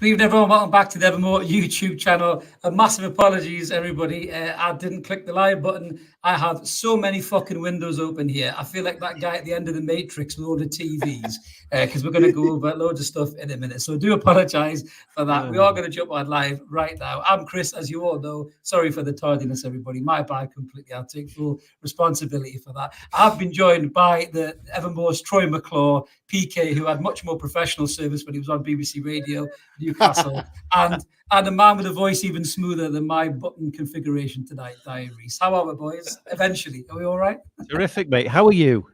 Good evening, everyone. Welcome back to the Evermore YouTube channel. A massive apologies, everybody. I didn't click the live button. I had so many fucking windows open here. I feel like that guy at the end of the Matrix with all the TVs, because we're going to go over loads of stuff in a minute. So I do apologize for that. We are going to jump on live right now. I'm Chris, as you all know. Sorry for the tardiness, everybody. My bad completely. I'll take full responsibility for that. I have been joined by the Evermore's Troy McClaw, PK, who had much more professional service when he was on BBC Radio, Newcastle, and a man with a voice even smoother than my button configuration tonight, Diaries. How are we, boys? Eventually. Are we all right? Terrific, mate. How are you?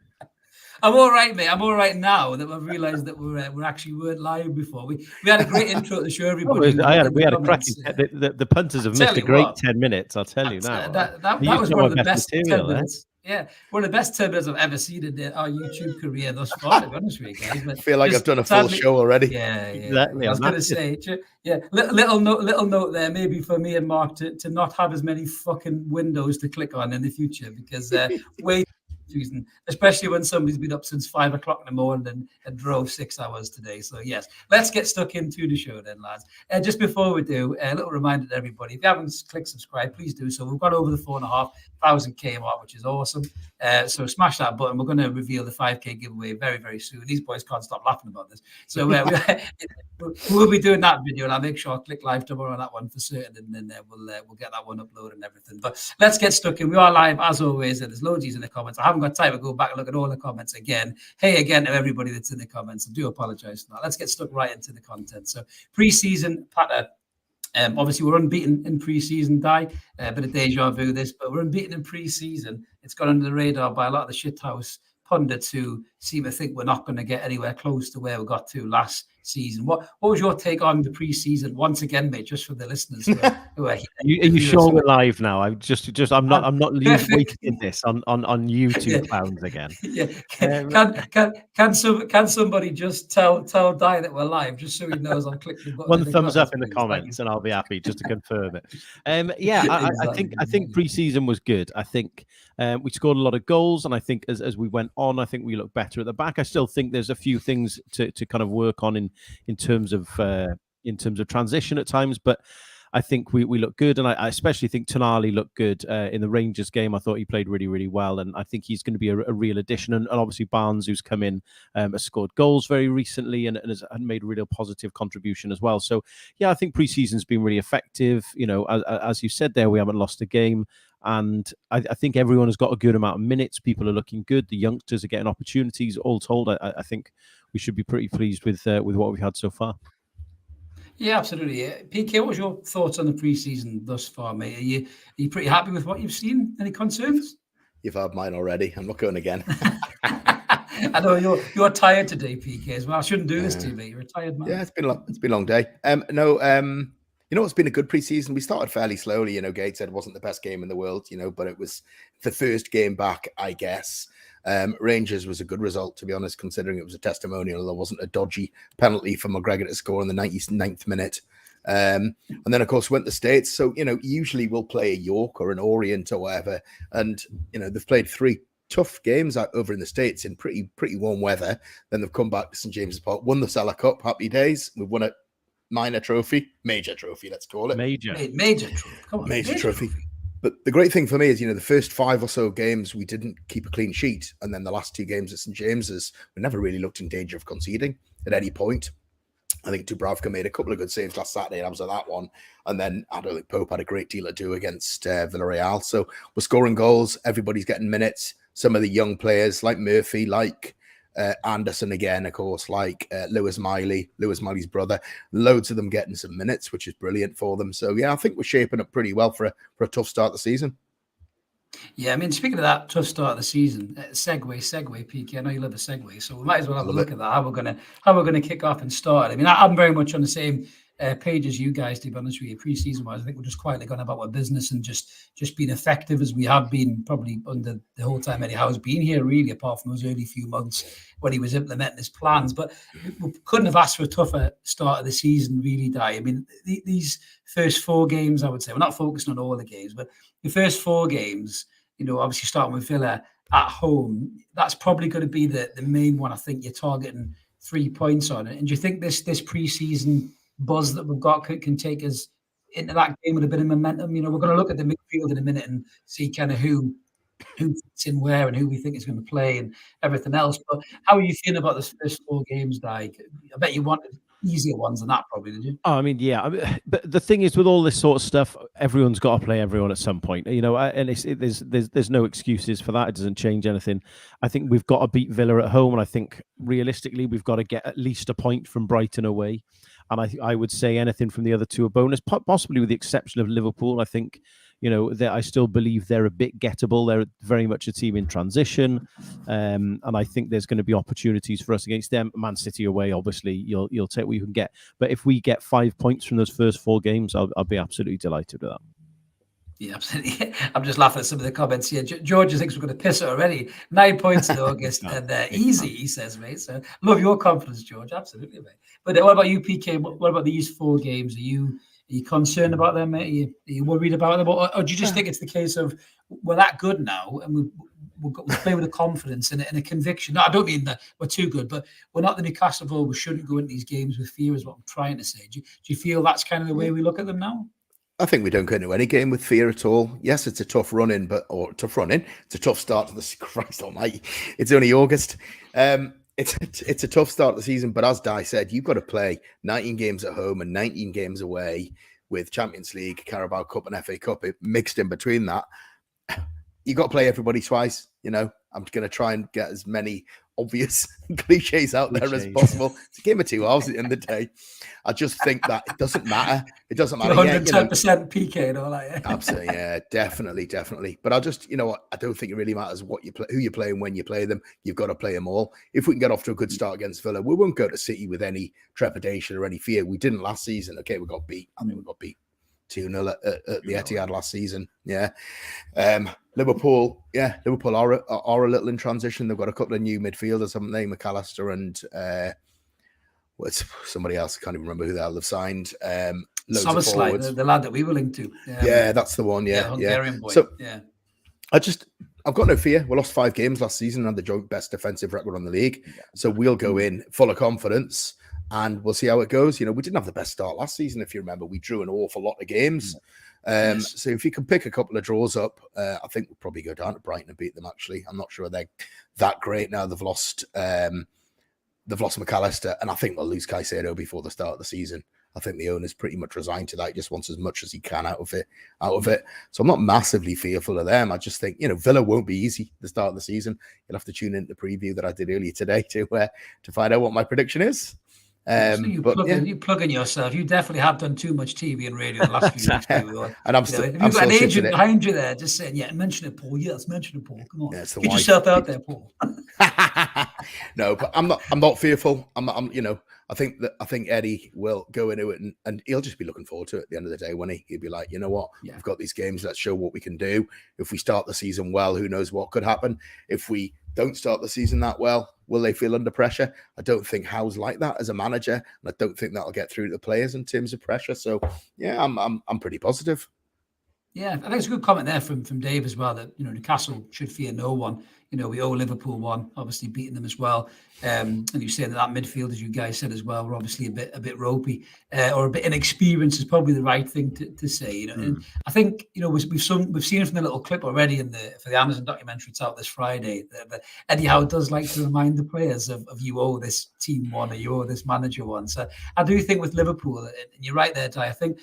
I'm all right, mate. I'm all right now that I've realised that we actually weren't live before. We had a great intro to show everybody. We had a cracking. The punters have missed a great 10 minutes. I'll tell you now. That was one of the best 10 minutes. Yeah, one of the best 10 minutes I've ever seen in our YouTube career thus far, to be honest with you guys. But I feel like I've done a full show already. Yeah, exactly. I was going to say, yeah, little note there, maybe for me and Mark to not have as many fucking windows to click on in the future, because reason, especially when somebody's been up since 5 o'clock in the morning and drove 6 hours today. So yes, let's get stuck into the show then, lads. Just before we do, a little reminder to everybody: if you haven't clicked subscribe, please do so. We've got over the 4,500 mark, which is awesome. So smash that button. We're going to reveal the 5K giveaway very, very soon. These boys can't stop laughing about this. So we'll be doing that video, and I'll make sure I click live tomorrow on that one for certain, and then we'll get that one uploaded and everything. But let's get stuck in. We are live as always, and there's loads in the comments. I haven't got time to go back and look at all the comments again. Hey again to everybody that's in the comments. I do apologize for that. Let's get stuck right into the content. So pre-season pattern. Obviously, we're unbeaten in pre-season, bit of deja vu this, but we're unbeaten in pre-season. It's got under the radar by a lot of the shithouse pundits who seem to think we're not going to get anywhere close to where we got to last season. What was your take on the pre-season once again, mate? Just for the listeners who are here. Are you sure we're live now? I'm not wasting this on YouTube clowns again. Yeah. Can somebody just tell Di that we're live, just so he knows? I'll click the button. One thumbs up in the comments, and I'll be happy just to confirm it. I think pre-season was good. I think we scored a lot of goals, and I think as we went on, I think we looked better at the back. I still think there's a few things to kind of work on in terms of transition at times, but I think we look good, and I especially think Tonali looked good in the Rangers game. I thought he played really, really well, and I think he's going to be a real addition. And obviously Barnes, who's come in, has scored goals very recently and has made a real positive contribution as well. So yeah, I think pre-season's been really effective. You know, as you said there, we haven't lost a game. And I think everyone has got a good amount of minutes. People are looking good. The youngsters are getting opportunities. All told, I think we should be pretty pleased with what we've had so far. Yeah, absolutely. PK, what was your thoughts on the pre-season thus far, mate? Are you pretty happy with what you've seen? Any concerns? You've had mine already. I'm not going again. I know you're tired today, PK, as well. I shouldn't do this to you, mate. You're a tired man. Yeah, it's been a long day. You know, it's been a good preseason. We started fairly slowly. You know, Gateshead wasn't the best game in the world, you know, but it was the first game back, I guess. Rangers was a good result, to be honest, considering it was a testimonial. There wasn't a dodgy penalty for McGregor to score in the 99th minute. And then, of course, went to the States. So, you know, usually we'll play a York or an Orient or whatever. And, you know, they've played 3 tough games out over in the States in pretty warm weather. Then they've come back to St. James's Park, won the Salah Cup. Happy days. We've won a major trophy, let's call it. Major trophy. Come on, major trophy. But the great thing for me is, you know, the first 5 or so games, we didn't keep a clean sheet. And then the last 2 games at St. James's, we never really looked in danger of conceding at any point. I think Dubravka made a couple of good saves last Saturday, and I was at that one. And then I don't think Pope had a great deal to do against Villarreal. So we're scoring goals. Everybody's getting minutes. Some of the young players like Murphy, like Anderson again, of course, like Lewis Miley's brother, loads of them getting some minutes, which is brilliant for them. So yeah, I think we're shaping up pretty well for a tough start of the season. Yeah, I mean, speaking of that tough start of the season, segue, PK. I know you love a segue, so we might as well have a look at that. How we're gonna kick off and start. I mean, I'm very much on the same page as you guys, to be honest with you. Pre-season wise, I think we're just quietly going about our business and just being effective as we have been probably under the whole time Eddie Howe's been here, really, apart from those early few months when he was implementing his plans. But we couldn't have asked for a tougher start of the season, really, Di. I mean, these first 4 games, I would say, we're not focusing on all the games, but the first 4 games, you know, obviously starting with Villa at home, that's probably going to be the main one. I think you're targeting 3 points on it. And do you think this pre-season buzz that we've got can take us into that game with a bit of momentum. You know, we're going to look at the midfield in a minute and see kind of who fits in where and who we think is going to play and everything else. But how are you feeling about this first 4 games, Dyke? I bet you wanted easier ones than that, probably, did you? Oh, I mean, yeah. But the thing is, with all this sort of stuff, everyone's got to play everyone at some point, you know. And there's no excuses for that. It doesn't change anything. I think we've got to beat Villa at home, and I think realistically, we've got to get at least a point from Brighton away. And I would say anything from the other two a bonus, possibly with the exception of Liverpool. I think, you know, that I still believe they're a bit gettable. They're very much a team in transition, and I think there's going to be opportunities for us against them. Man City away, obviously, you'll take what you can get. But if we get 5 points from those first 4 games, I'll be absolutely delighted with that. Yeah, absolutely. I'm just laughing at some of the comments here. George thinks we're going to piss it already. 9 points in August, and easy, he says, mate. So love your confidence, George. Absolutely, mate. But what about you, PK? What about these 4 games? Are you concerned about them, mate? Are you worried about them? Or do you just think it's the case of we're that good now and we'll play with a confidence and a conviction? No, I don't mean that we're too good, but we're not the Newcastle of old. We shouldn't go into these games with fear is what I'm trying to say. Do you feel that's kind of the way we look at them now? I think we don't go into any game with fear at all. Yes, it's a tough run-in, It's a tough start to the Christ Almighty. It's only August. It's a tough start to the season, but as Di said, you've got to play 19 games at home and 19 games away with Champions League, Carabao Cup, and FA Cup mixed in between that. You've got to play everybody twice. You know, I'm going to try and get as many obvious cliches out there as possible. It's a game of 2 halves at the end of the day. I just think that it doesn't matter. It doesn't matter. 110% PK and all that. Absolutely, yeah, definitely. But I just, you know what, I don't think it really matters what you play, who you play, and when you play them. You've got to play them all. If we can get off to a good start against Villa, we won't go to City with any trepidation or any fear. We didn't last season. Okay, we got beat. I mean, we got beat 2-0 at the Etihad last season. Yeah. Liverpool are a little in transition. They've got a couple of new midfielders, haven't they? McAllister and what's somebody else? I can't even remember who the hell they've signed. Somerslide, the lad that we were linked to. Yeah, that's the one. Yeah, Hungarian boy. So, yeah. I've got no fear. We lost 5 games last season and had the joint best defensive record on the league. So we'll go in full of confidence and we'll see how it goes. You know, we didn't have the best start last season, if you remember. We drew an awful lot of games. So if you can pick a couple of draws up, I think we'll probably go down to Brighton and beat them, actually. I'm not sure they're that great now. They've lost McAllister, and I think they'll lose Caicedo before the start of the season. I think the owner's pretty much resigned to that. He just wants as much as he can out of it. So I'm not massively fearful of them. I just think, you know, Villa won't be easy the start of the season. You'll have to tune into the preview that I did earlier today to find out what my prediction is. So you plug in yourself. You definitely have done too much TV and radio the last few weeks. And you've got an agent behind you there just saying, yeah, mention it, Paul. Yes, mention it, Paul. Come on. Get yourself out there, Paul. No, but I'm not fearful. I'm you know, I think Eddie will go into it and he'll just be looking forward to it at the end of the day, when he'll be like, you know what, we've got these games, let's show what we can do. If we start the season well, who knows what could happen. If we don't start the season that well, will they feel under pressure? I don't think Howe's like that as a manager, and I don't think that'll get through to the players in terms of pressure. So yeah, I'm pretty positive. Yeah, I think it's a good comment there from Dave as well, that, you know, Newcastle should fear no one. You know, we owe Liverpool one, obviously beating them as well. And you said that midfield, as you guys said as well, we're obviously a bit ropey or a bit inexperienced is probably the right thing to say. You know, and I think, you know, we've seen from the little clip already for the Amazon documentary it's out this Friday. That Eddie Howe does like to remind the players of you owe this team one or you owe this manager one. So I do think with Liverpool, and you're right there, Di, I think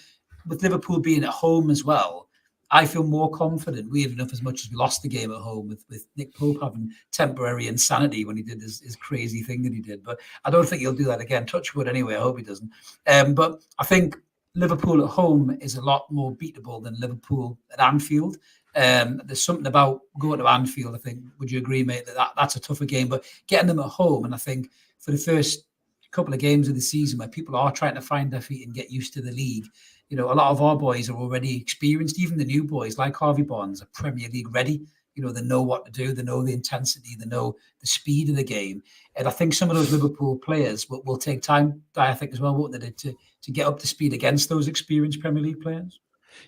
with Liverpool being at home as well, I feel more confident, weird enough, as much as we lost the game at home with Nick Pope having temporary insanity when he did his crazy thing that he did. But I don't think he'll do that again. Touch wood anyway, I hope he doesn't. But I think Liverpool at home is a lot more beatable than Liverpool at Anfield. There's something about going to Anfield, I think, would you agree, mate, that's a tougher game. But getting them at home, and I think for the first couple of games of the season where people are trying to find their feet and get used to the league, you know, a lot of our boys are already experienced. Even the new boys like Harvey Barnes are Premier League ready. You know, they know what to do. They know the intensity. They know the speed of the game. And I think some of those Liverpool players will take time, I think, as well, won't they, to get up to speed against those experienced Premier League players?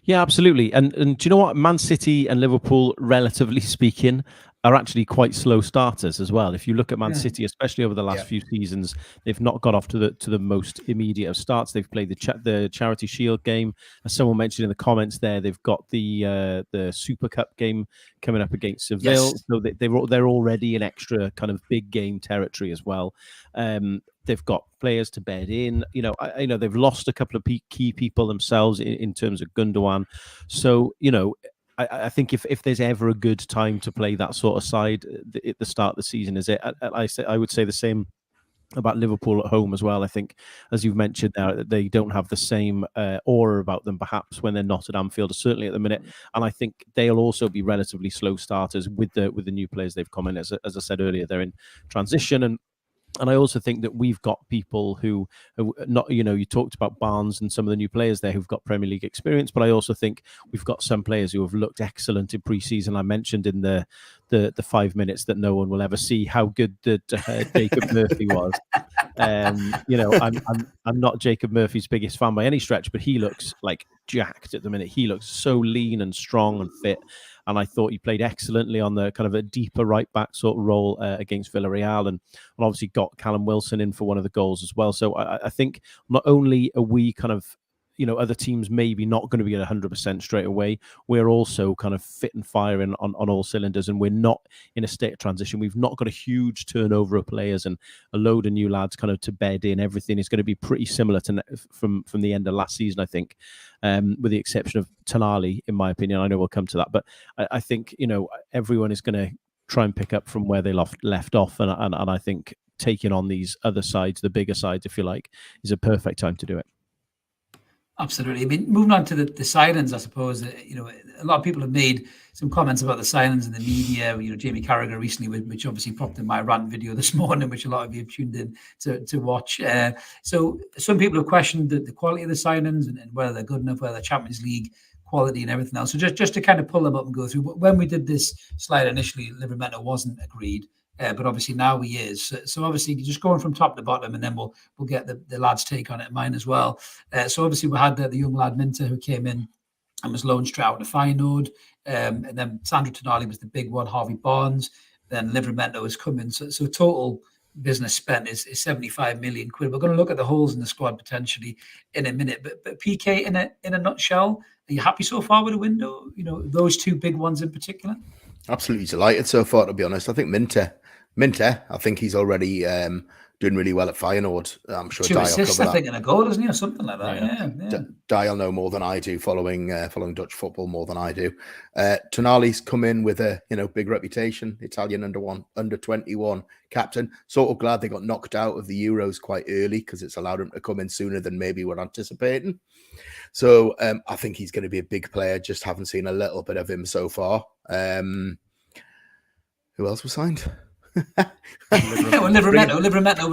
Yeah, absolutely. And do you know what? Man City and Liverpool, relatively speaking, are actually quite slow starters as well. If you look at Man Yeah. City, especially over the last few seasons, they've not got off to the most immediate of starts. They've played the Charity Shield game, as someone mentioned in the comments there. They've got the Super Cup game coming up against Seville, so they're already in extra kind of big game territory as well. They've got players to bed in. I know they've lost a couple of key people themselves in terms of Gundogan. So I think if there's ever a good time to play that sort of side at the start of the season, is it? I would say the same about Liverpool at home as well. I think, as you've mentioned now, that they don't have the same aura about them perhaps when they're not at Anfield, certainly at the minute. And I think they'll also be relatively slow starters with the new players they've come in. As I said earlier, they're in transition, and I also think that we've got people who not, you talked about Barnes and some of the new players there who've got Premier League experience, but I also think we've got some players who have looked excellent in pre-season. I mentioned in the 5 minutes that no one will ever see how good Jacob Murphy was. I'm not Jacob Murphy's biggest fan by any stretch, but he looks like jacked at the minute. He looks so lean and strong and fit. And I thought he played excellently on the kind of a deeper right back sort of role against Villarreal, and obviously got Callum Wilson in for one of the goals as well. So I think not only are we kind of, other teams maybe not going to be at 100% straight away, we're also kind of fit and firing on all cylinders, and we're not in a state of transition. We've not got a huge turnover of players and a load of new lads kind of to bed in. Everything is going to be pretty similar to from the end of last season, I think, with the exception of Tonali, in my opinion. I know we'll come to that, but I think everyone is going to try and pick up from where they left off, and I think taking on these other sides, the bigger sides, if you like, is a perfect time to do it. Absolutely. I mean, moving on to the signings, I suppose, a lot of people have made some comments about the signings in the media. Jamie Carragher recently, which obviously propped in my rant video this morning, which a lot of you have tuned in to watch. So some people have questioned the quality of the signings and whether they're good enough, whether they're Champions League quality and everything else. So just to kind of pull them up and go through. When we did this slide initially, Livramento wasn't agreed. But obviously now he is. So obviously just going from top to bottom, and then we'll get the lads' take on it, mine as well. So obviously we had the young lad Minter who came in and was loaned straight out to Feyenoord. And then Sandro Tonali was the big one, Harvey Barnes. Then Livramento has come in. So total business spent is 75 million quid. We're going to look at the holes in the squad potentially in a minute. But PK, in a nutshell, are you happy so far with the window? Those two big ones in particular? Absolutely delighted so far, to be honest. I think Minter, I think he's already doing really well at Feyenoord. I'm sure 2 assists, I think, and a goal, isn't he, or something like that? Yeah. Dial know more than I do, following Dutch football more than I do. Tonali's come in with a big reputation, Italian under 21 captain. Sort of glad they got knocked out of the Euros quite early, because it's allowed him to come in sooner than maybe we're anticipating. So I think he's going to be a big player. Just haven't seen a little bit of him so far. Who else was signed? Livramento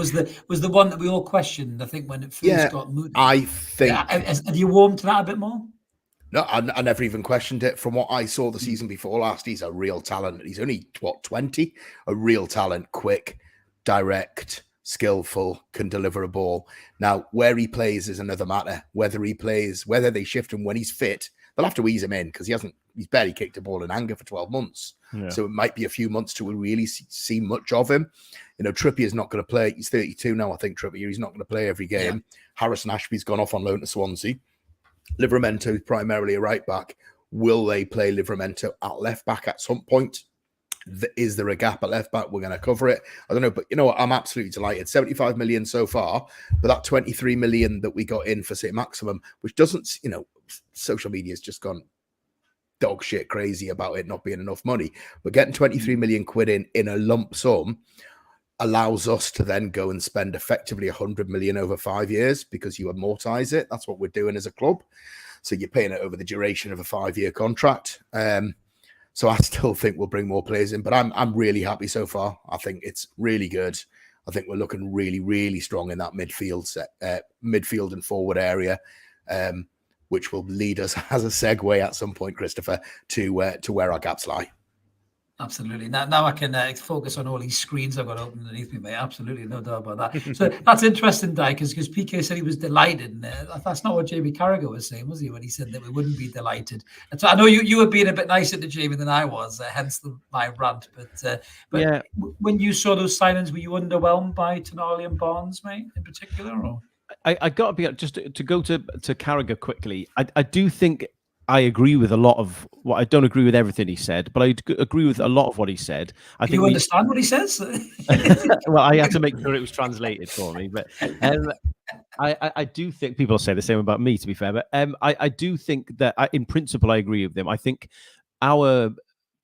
was the one that we all questioned, I think, when it first got moved. I think. Have you warmed to that a bit more? No, I never even questioned it. From what I saw the season before last, he's a real talent. He's only 20? A real talent, quick, direct, skillful, can deliver a ball. Now, where he plays is another matter. Whether they shift him when he's fit, they'll have to ease him in, because he's barely kicked a ball in anger for 12 months. Yeah. So it might be a few months till we really see much of him. Trippier's not going to play. He's 32 now, I think, Trippier. He's not going to play every game. Yeah. Harrison Ashby's gone off on loan to Swansea. Livramento is primarily a right back. Will they play Livramento at left back at some point? Is there a gap at left back? We're going to cover it. I don't know, but you know what? I'm absolutely delighted. 75 million so far, but that 23 million that we got in for St. Maximum, which doesn't, social media has just gone dog shit crazy about it not being enough money. But getting 23 million quid in a lump sum allows us to then go and spend effectively 100 million over 5 years, because you amortize it. That's what we're doing as a club. So you're paying it over the duration of a 5-year contract. So I still think we'll bring more players in, but I'm really happy so far. I think it's really good. I think we're looking really, really strong in that midfield and forward area, which will lead us as a segue at some point, Christopher, to where our gaps lie. Absolutely. Now I can focus on all these screens I've got open underneath me, mate. Absolutely, no doubt about that. So that's interesting, Di, because PK said he was delighted. And that's not what Jamie Carragher was saying, was he, when he said that we wouldn't be delighted? And so I know you were being a bit nicer to Jamie than I was, hence my rant. But yeah, when you saw those signings, were you underwhelmed by Tonali and Barnes, mate, in particular? Or? I got to be just to go to Carragher quickly. I do think I agree with a lot of what I don't agree with everything he said, but I agree with a lot of what he said. Do you understand what he says? Well, I had to make sure it was translated for me, but I do think people say the same about me, to be fair, but I do think that in principle I agree with them. I think our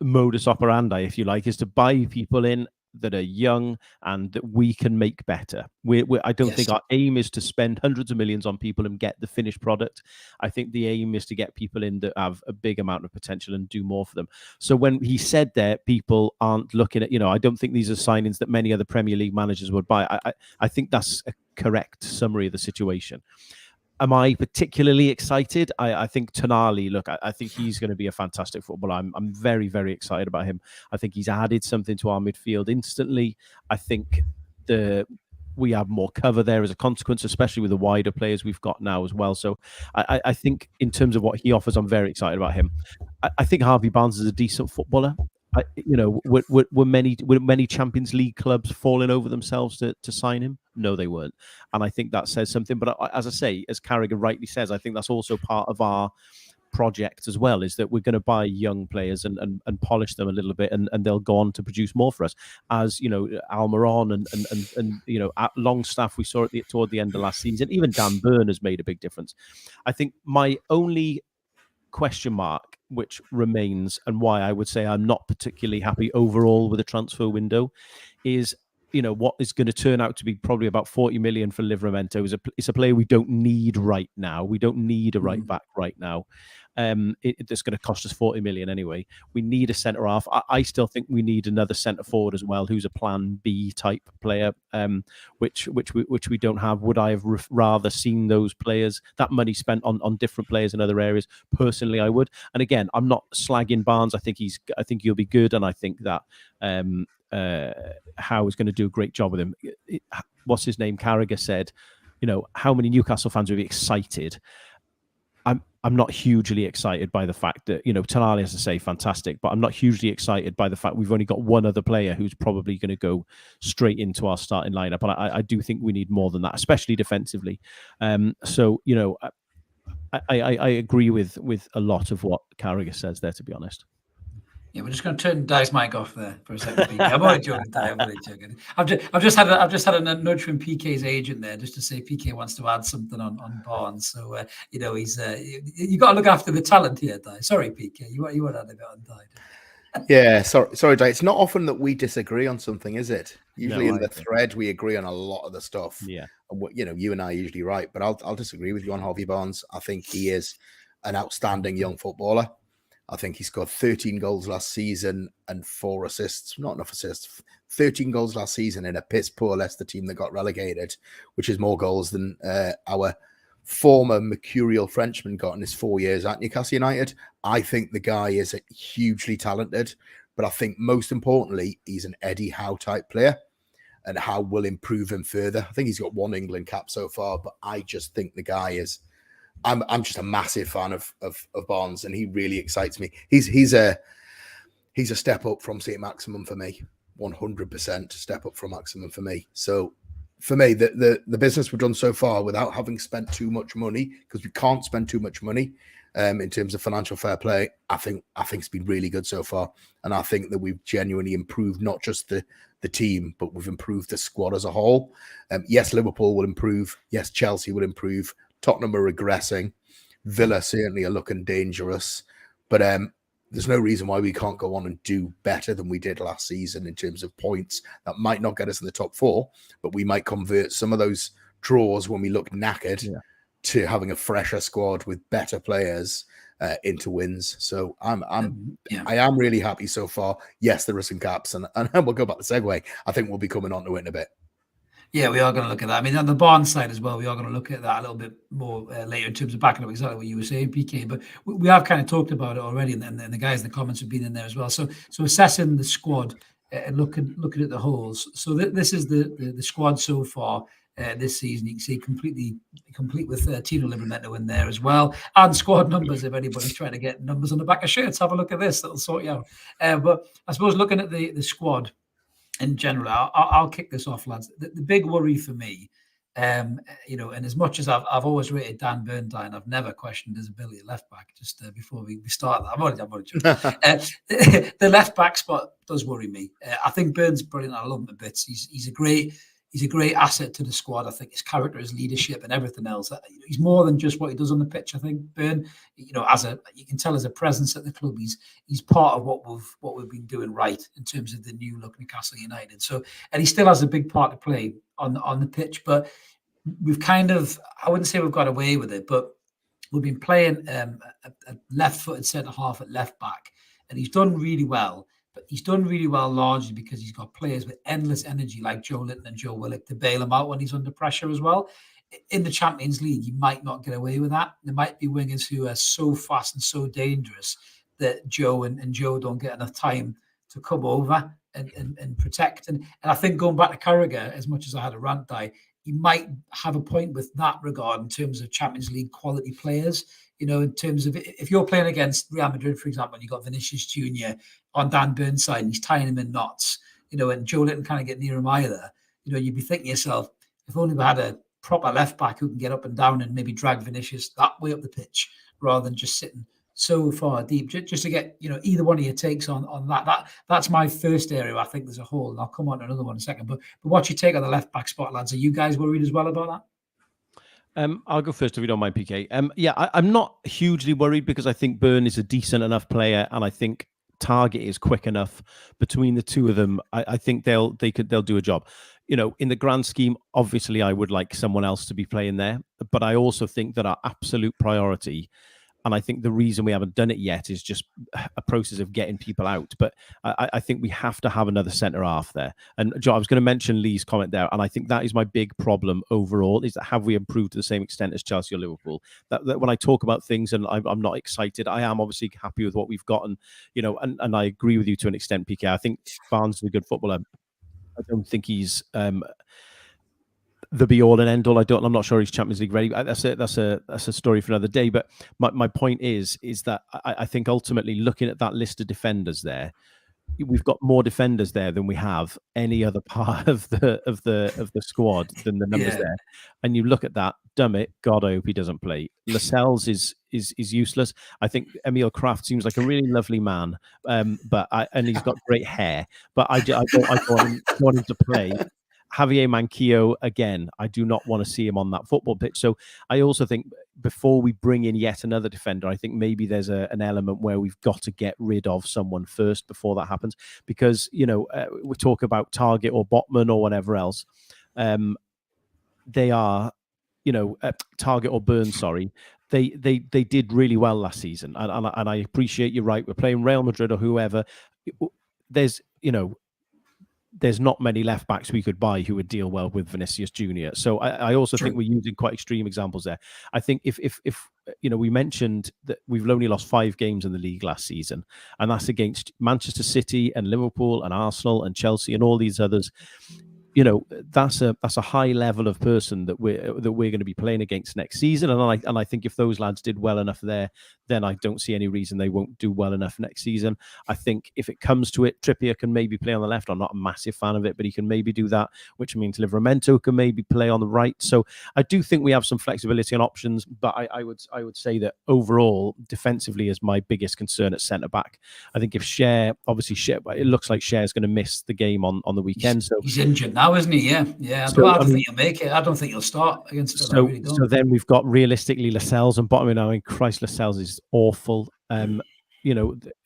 modus operandi, if you like, is to buy people in that are young and that we can make better. I don't think our aim is to spend hundreds of millions on people and get the finished product. I think the aim is to get people in that have a big amount of potential and do more for them. So when he said that people aren't looking at, I don't think these are signings that many other Premier League managers would buy. I think that's a correct summary of the situation. Am I particularly excited? I think Tonali, look, I think he's going to be a fantastic footballer. I'm very, very excited about him. I think he's added something to our midfield instantly. I think we have more cover there as a consequence, especially with the wider players we've got now as well. So I think in terms of what he offers, I'm very excited about him. I think Harvey Barnes is a decent footballer. Were many Champions League clubs falling over themselves to sign him? No, they weren't. And I think that says something. But as I say, as Carragher rightly says, I think that's also part of our project as well, is that we're going to buy young players and polish them a little bit, and they'll go on to produce more for us. As Almiron and at Longstaff, we saw it toward the end of last season. Even Dan Burn has made a big difference. I think my only question mark, which remains, and why I would say I'm not particularly happy overall with the transfer window, is what is going to turn out to be probably about 40 million for Livramento. It's a player we don't need right now. We don't need a right back right now. It's going to cost us 40 million anyway. We need a centre half. I still think we need another centre forward as well, who's a plan B type player, which we don't have. Would I have rather seen those players, that money spent on different players in other areas? Personally, I would. And again, I'm not slagging Barnes. I think he'll be good, and I think that Howe is going to do a great job with him. What's his name? Carragher said, how many Newcastle fans would be excited? I'm not hugely excited by the fact that, Tonali, as I say, fantastic, but I'm not hugely excited by the fact we've only got one other player who's probably going to go straight into our starting lineup. And I do think we need more than that, especially defensively. So, I agree with a lot of what Carragher says there, to be honest. Yeah, we're just going to turn Di's mic off there for a second. PK. I'm only joking, Di. I'm only joking. I've just had a nudge from PK's agent there just to say PK wants to add something on Barnes. So he's you got to look after the talent here, Di. Sorry, PK, you want to add a bit on Di. Yeah, sorry, Di. It's not often that we disagree on something, is it? Usually in the thread we agree on a lot of the stuff. Yeah, you and I are usually right, but I'll disagree with you on Harvey Barnes. I think he is an outstanding young footballer. I think he scored 13 goals last season and 4 assists. Not enough assists. 13 goals last season in a piss-poor Leicester team that got relegated, which is more goals than our former mercurial Frenchman got in his 4 years at Newcastle United. I think the guy is hugely talented, but I think most importantly, he's an Eddie Howe type player, and Howe will improve him further. I think he's got 1 England cap so far, but I just think the guy is... I'm just a massive fan of Barnes, and he really excites me. He's a step up from St. Maximum for me, 100% step up from Maximum for me. So for me, the business we've done so far without having spent too much money, because we can't spend too much money in terms of financial fair play, I think it's been really good so far, and I think that we've genuinely improved not just the team, but we've improved the squad as a whole. Yes, Liverpool will improve. Yes, Chelsea will improve. Tottenham are regressing. Villa certainly are looking dangerous. But there's no reason why we can't go on and do better than we did last season in terms of points. That might not get us in the top 4, but we might convert some of those draws when we look knackered to having a fresher squad with better players into wins. So I am really happy so far. Yes, there are some gaps, and we'll go back to segue. I think we'll be coming on to it in a bit. Yeah, we are going to look at that. I mean, on the Barnes side as well, we are going to look at that a little bit more later in terms of backing up exactly what you were saying, PK. But we have kind of talked about it already, and the guys in the comments have been in there as well. So assessing the squad and looking at the holes. So this is the squad so far this season. You can see complete with Tino Livramento in there as well, and squad numbers. If anybody's trying to get numbers on the back of shirts, have a look at this. That'll sort you out. But I suppose looking at the squad in general, I'll kick this off, lads. The big worry for me, you know, and as much as I've always rated Dan Burntine, I've never questioned his ability at left back. Just before we start that, I'm already joking. The left back spot does worry me. I think Burns brilliant. I love him a bit. He's a great asset to the squad. I think his character, his leadership, and everything else. He's more than just what he does on the pitch. I think Burn, you know, you can tell as a presence at the club, he's part of what we've been doing right in terms of the new look Newcastle United. So, and he still has a big part to play on the pitch. But we've kind of, I wouldn't say we've got away with it, but we've been playing a left-footed centre half at left back, and he's done really well. But he's done really well largely because he's got players with endless energy like Joe Linton and Joe Willock to bail him out when he's under pressure as well. In the Champions League, you might not get away with that. There might be wingers who are so fast and so dangerous that Joe and Joe don't get enough time to come over and protect. And I think going back to Carragher, as much as I had a rant die, he might have a point with that regard in terms of Champions League quality players. You know, in terms of if you're playing against Real Madrid, for example, and you've got Vinicius Jr. on Dan Burns' side and he's tying him in knots, you know, and Joe Linton can't get near him either, you know, you'd be thinking to yourself, if only we had a proper left back who can get up and down and maybe drag Vinicius that way up the pitch rather than just sitting so far deep, just to get, you know, either one of your takes on that. That's my first area. I think there's a hole, and I'll come on to another one in a second. But what's your take on the left back spot, lads? Are you guys worried as well about that? I'll go first if you don't mind, PK. Yeah, I'm not hugely worried because I think Burn is a decent enough player, and I think Target is quick enough. Between the two of them, I think they'll do a job. You know, in the grand scheme, obviously, I would like someone else to be playing there, but I also think that our absolute priority, and I think the reason we haven't done it yet, is just a process of getting people out. But I think we have to have another centre half there. And Joe, I was going to mention Lee's comment there, and I think that is my big problem overall, is that have we improved to the same extent as Chelsea or Liverpool? That when I talk about things and I'm not excited, I am obviously happy with what we've gotten, you know, and I agree with you to an extent, PK. I think Barnes is a good footballer. I don't think he's the be all and end all. I'm not sure he's Champions League ready. That's a story for another day. But my point is that I think ultimately, looking at that list of defenders there, we've got more defenders there than we have any other part of the squad than the numbers there. And you look at that, damn it, God, I hope he doesn't play. Lascelles is useless. I think Emil Kraft seems like a really lovely man, and he's got great hair, but I don't want him to play. Javier Manquillo, again, I do not want to see him on that football pitch. So I also think before we bring in yet another defender, I think maybe there's an element where we've got to get rid of someone first before that happens. Because, you know, we talk about Target or Botman or whatever else. They are, you know, Target or Burns, sorry. They did really well last season. And I appreciate you're right. We're playing Real Madrid or whoever. There's, you know, there's not many left backs we could buy who would deal well with Vinicius Jr. So I also think we're using quite extreme examples there. I think if you know, we mentioned that we've only lost 5 games in the league last season, and that's against Manchester City and Liverpool and Arsenal and Chelsea and all these others. You know, that's a high level of person that we're going to be playing against next season. And I think if those lads did well enough there, then I don't see any reason they won't do well enough next season. I think if it comes to it, Trippier can maybe play on the left. I'm not a massive fan of it, but he can maybe do that, which means Livramento can maybe play on the right. So I do think we have some flexibility and options, but I would say that overall, defensively is my biggest concern at centre back. I think if Cher, it looks like Cher's going to miss the game on the weekend. So he's injured now, isn't he? Yeah. I don't think he'll make it. I don't think he'll start against it. So, so then we've got realistically Lascelles and Botman now. In Christ, Lascelles is awful.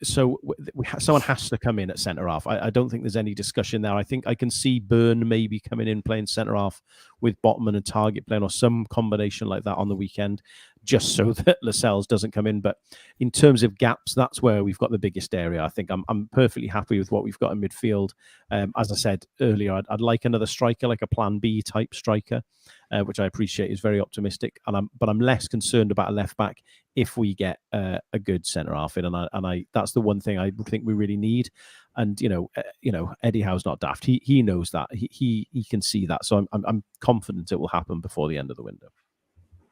someone has to come in at centre half. I don't think there's any discussion there. I think I can see Byrne maybe coming in playing centre half with Botman and Target playing, or some combination like that on the weekend, just so that Lascelles doesn't come in. But in terms of gaps, that's where we've got the biggest area. I think I'm perfectly happy with what we've got in midfield. As I said earlier, I'd like another striker, like a Plan B type striker, which I appreciate is very optimistic. But I'm less concerned about a left back if we get a good centre half in, and that's the one thing I think we really need. And Eddie Howe's not daft. He knows that. He can see that. So I'm confident it will happen before the end of the window.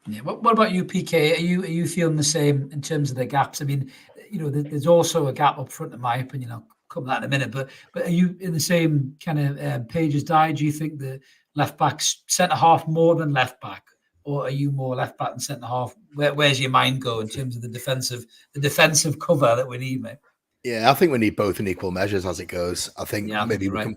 Yeah. What about you, PK? Are you feeling the same in terms of the gaps? I mean, there's also a gap up front, in my opinion. I'll come to that in a minute. But are you in the same kind of page as Di? Do you think the left back, centre half more than left back, or are you more left back than centre half? Where's your mind go in terms of the defensive cover that we need, mate? Yeah, I think we need both in equal measures as it goes. I think maybe we can.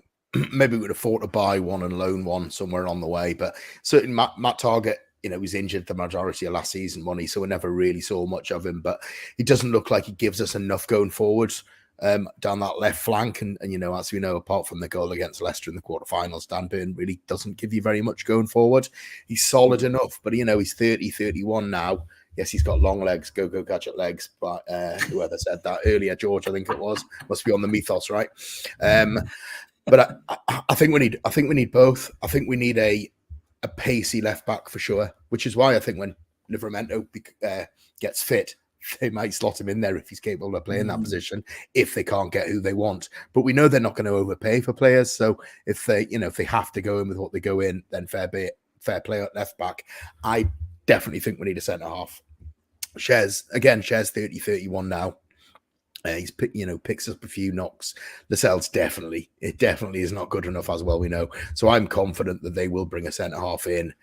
Maybe we'd afford to buy one and loan one somewhere on the way, but certainly Matt Target, he was injured the majority of last season, wasn't he? So we never really saw much of him, but he doesn't look like he gives us enough going forward down that left flank. And as we know, apart from the goal against Leicester in the quarterfinals, Dan Burn really doesn't give you very much going forward. He's solid enough, but he's 30, 31 now. Yes, he's got long legs, go gadget legs. But whoever said that earlier, George, I think it was, must be on the mythos, right? But I think we need both. I think we need a pacey left back for sure, which is why I think when Livramento gets fit, they might slot him in there if he's capable of playing that position, if they can't get who they want. But we know they're not going to overpay for players. So if they have to go in with what they go in, then fair play at left back. I definitely think we need a centre half. Shares 30, 31 now. He's picks up a few knocks. Lascelles definitely is not good enough as well, we know. So I'm confident that they will bring a centre half in,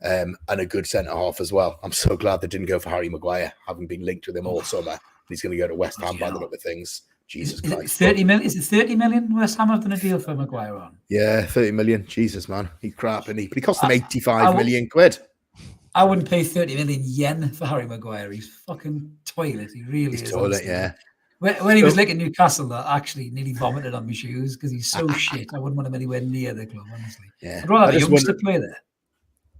and a good centre half as well. I'm so glad they didn't go for Harry Maguire, having been linked with him all summer. He's going to go to West Ham by the look of things. Jesus Christ. 30 million? Is it 30 million? West Ham have done a deal for Maguire on? Yeah, 30 million. Jesus, man. He's crap, but he cost them 85 million quid. I wouldn't pay 30 million yen for Harry Maguire. He's fucking toilet. He really is. Toilet, honestly. Yeah. When he was like in Newcastle, I actually nearly vomited on my shoes because he's so shit. I wouldn't want him anywhere near the club, honestly. Yeah. I'd rather have a youngster play there.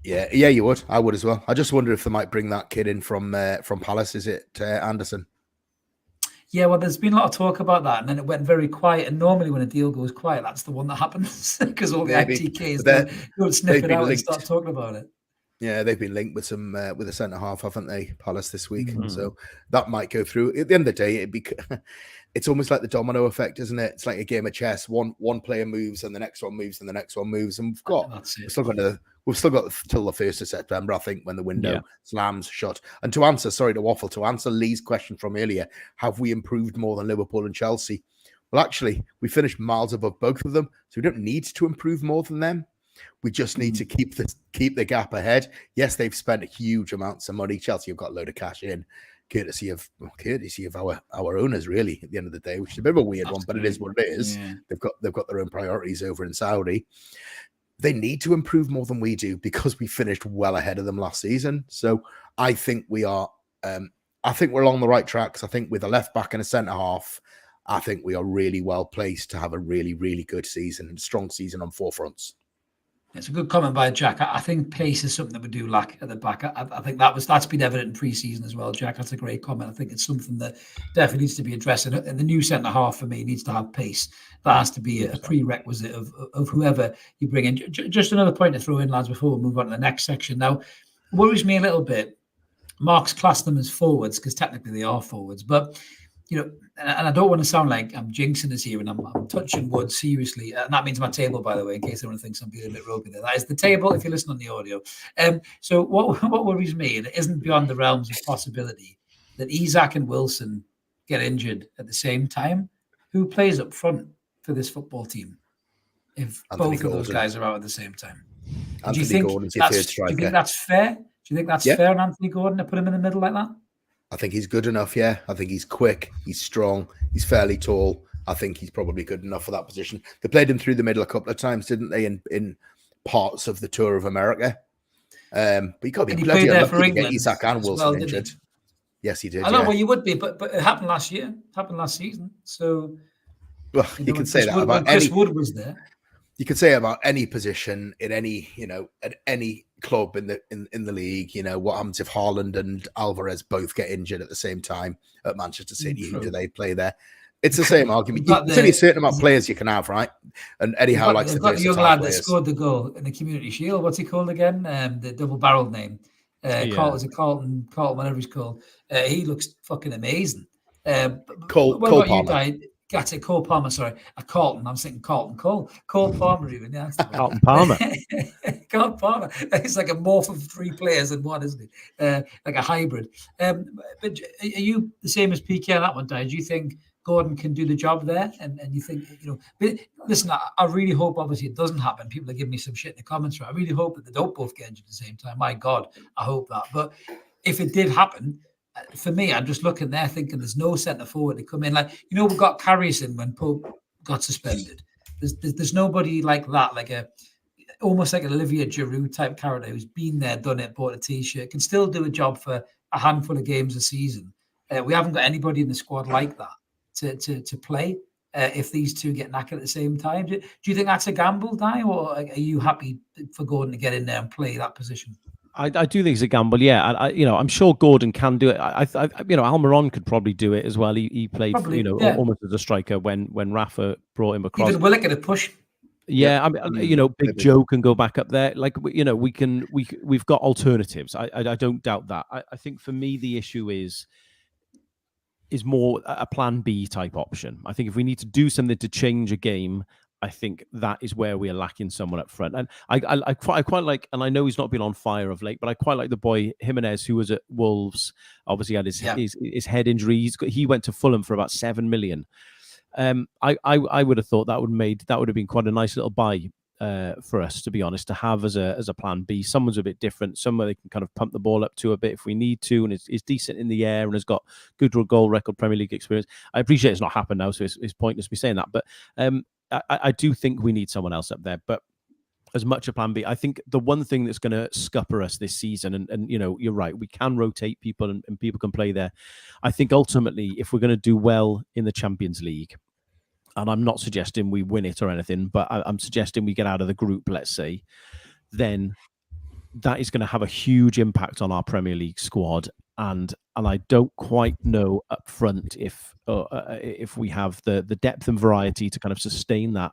Yeah, you would. I would as well. I just wonder if they might bring that kid in from Palace. Is it Anderson? Yeah, well, there's been a lot of talk about that, and then it went very quiet. And normally when a deal goes quiet, that's the one that happens because all the ITKs don't sniff it out and start talking about it. Yeah, they've been linked with some with a centre half, haven't they, Palace this week? So that might go through. At the end of the day, it's almost like the domino effect, isn't it? It's like a game of chess. One player moves, and the next one moves, and the next one moves, and we've still got till the 1st of September, I think, when the window slams shut. And to answer Lee's question from earlier, have we improved more than Liverpool and Chelsea? Well, actually, we finished miles above both of them, so we don't need to improve more than them. We just need to keep the gap ahead. Yes, they've spent huge amounts of money. Chelsea have got a load of cash in, courtesy of our owners, really, at the end of the day, which is a bit of a weird one, but it is what it is. Yeah. They've got their own priorities over in Saudi. They need to improve more than we do because we finished well ahead of them last season. So I think we are. I think we're along the right tracks. I think with a left back and a centre half, I think we are really well placed to have a really, really good season and strong season on 4 fronts. It's a good comment by Jack. I think pace is something that we do lack at the back. I think that's been evident in pre-season as well, Jack. That's a great comment. I think it's something that definitely needs to be addressed. And the new centre half for me needs to have pace. That has to be a prerequisite of whoever you bring in. Just another point to throw in, lads, before we move on to the next section. Now, worries me a little bit. Mark's classed them as forwards because technically they are forwards, but and I don't want to sound like I'm jinxing us here and I'm touching wood seriously. And that means my table, by the way, in case anyone thinks I'm being a bit ropey there. That is the table if you listen on the audio. So what worries me, and it isn't beyond the realms of possibility, that Isak and Wilson get injured at the same time. Who plays up front for this football team if Anthony both Gordon. Of those guys are out at the same time? Do you think that's fair? Do you think that's fair on Anthony Gordon to put him in the middle like that? I think he's good enough, yeah. I think he's quick, he's strong, he's fairly tall. I think he's probably good enough for that position. They played him through the middle a couple of times, didn't they, in parts of the Tour of America? But you got to be bloody unlucky to get Isak and Wilson injured. Yes, he did. I know well you would be, but it happened last year. It happened last season. So well, you can say that about Chris Wood was there. You could say about any position in any, at any club in the league. What happens if Haaland and Alvarez both get injured at the same time at Manchester City? Who do they play there? It's the same argument. There's only a certain amount of players you can have, right? And Eddie Howe likes to got the young lad that scored the goal in the Community Shield. What's he called again? The double-barreled name. Carlton, whatever he's called. He looks fucking amazing. Cole Palmer. That's it, Cole Palmer, sorry. Carlton, I'm thinking Carlton Cole. Cole Palmer even, yeah. Carlton Palmer. Carlton Palmer. It's like a morph of 3 players in one, isn't it? Like a hybrid. But are you the same as PK on that one, Di? Do you think Gordon can do the job there? And you think, but listen, I really hope, obviously, it doesn't happen. People are giving me some shit in the comments. Right? I really hope that they don't both get injured at the same time. My God, I hope that. But if it did happen, for me, I'm just looking there thinking there's no centre forward to come in. Like, we got Carrison when Pope got suspended. There's nobody like that, like almost like an Olivier Giroud type character who's been there, done it, bought a T-shirt, can still do a job for a handful of games a season. We haven't got anybody in the squad like that to play if these two get knackered at the same time. Do you think that's a gamble, Di, or are you happy for Gordon to get in there and play that position? I do think it's a gamble, yeah. I'm sure Gordon can do it. Almiron could probably do it as well. He played, almost as a striker when Rafa brought him across. Even Willock at a push. Yeah, Big Joe can go back up there. Like, we've got alternatives. I don't doubt that. I think for me the issue is more a plan B type option. I think if we need to do something to change a game, I think that is where we are lacking someone up front. And I quite like, and I know he's not been on fire of late, but I quite like the boy Jimenez, who was at Wolves, obviously had his head injury. He went to Fulham for about 7 million. I would have thought that would have been quite a nice little buy for us, to be honest, to have as a plan B. Someone's a bit different, somewhere they can kind of pump the ball up to a bit if we need to, and is decent in the air and has got good goal record, Premier League experience. I appreciate it's not happened now, so it's pointless me saying that, but I do think we need someone else up there. But as much a plan B, I think the one thing that's going to scupper us this season, and you're right, we can rotate people and people can play there. I think ultimately, if we're going to do well in the Champions League, and I'm not suggesting we win it or anything, but I'm suggesting we get out of the group, let's say, then that is going to have a huge impact on our Premier League squad. And I don't quite know up front if we have the depth and variety to kind of sustain that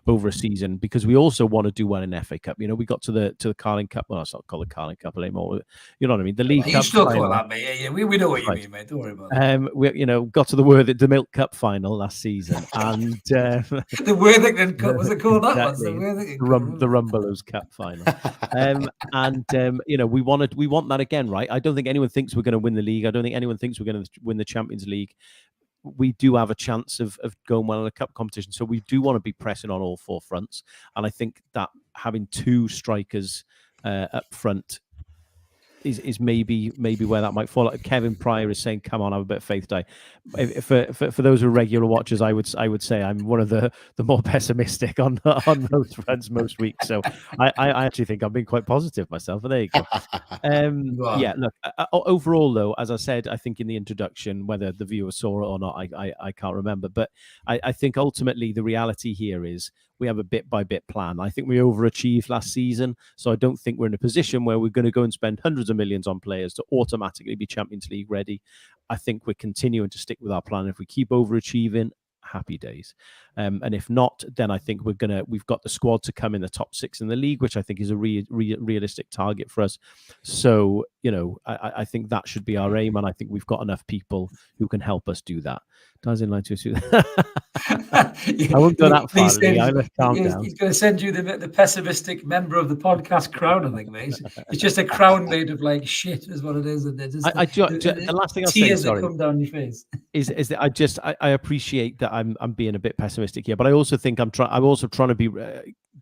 over a season, because we also want to do well in FA Cup. We got to the Carling Cup. Well, it's not called the Carling Cup anymore. You know what I mean? The League Cup. You still call that, mate. Yeah, we know what you mean, mate. Don't worry about it. We got to the Milk Cup final last season, and the Worthington Cup, was it called that? Exactly. The Rumbelows Cup final. We want that again, right? I don't think anyone thinks we're going to win the league. I don't think anyone thinks we're going to win the Champions League. We do have a chance of going well in a cup competition, so we do want to be pressing on all 4 fronts. And I think that having 2 strikers up front is maybe where that might fall. Kevin Pryor is saying, "Come on, have a bit of faith, Di." For those who are regular watchers, I would say I'm one of the more pessimistic on those fronts most weeks. So I actually think I'm being quite positive myself. But there you go. Yeah, look. Overall, though, as I said, I think in the introduction, whether the viewer saw it or not, I can't remember. But I think ultimately the reality here is we have a bit by bit plan. I think we overachieved last season, so I don't think we're in a position where we're going to go and spend hundreds of millions on players to automatically be Champions League ready. I think we're continuing to stick with our plan. If we keep overachieving, happy days. And if not, then I think we've got the squad to come in the top 6 in the league, which I think is a realistic target for us. So, I think that should be our aim, and I think we've got enough people who can help us do that. Does in line to I won't go that far. He's going to send you the pessimistic member of the podcast crown, I think, mate. It's just a crown made of like shit, is what it is. And just the last thing I'll say, tears that come down your face, is that I appreciate that I'm being a bit pessimistic here, but I also think I'm also trying to be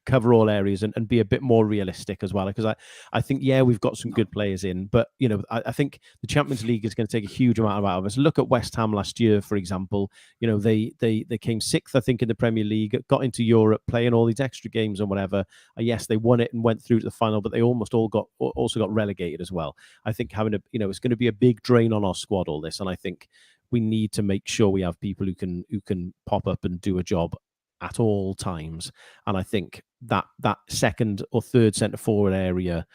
cover all areas and be a bit more realistic as well. Because I think, yeah, we've got some good players in, but I think the Champions League is going to take a huge amount out of us. Look at West Ham last year, for example. They came 6th, I think, in the Premier League, got into Europe, playing all these extra games and whatever. Yes, they won it and went through to the final, but they almost also got relegated as well. I think having it's going to be a big drain on our squad, all this, and I think we need to make sure we have people who can pop up and do a job at all times. And I think that second or third centre forward area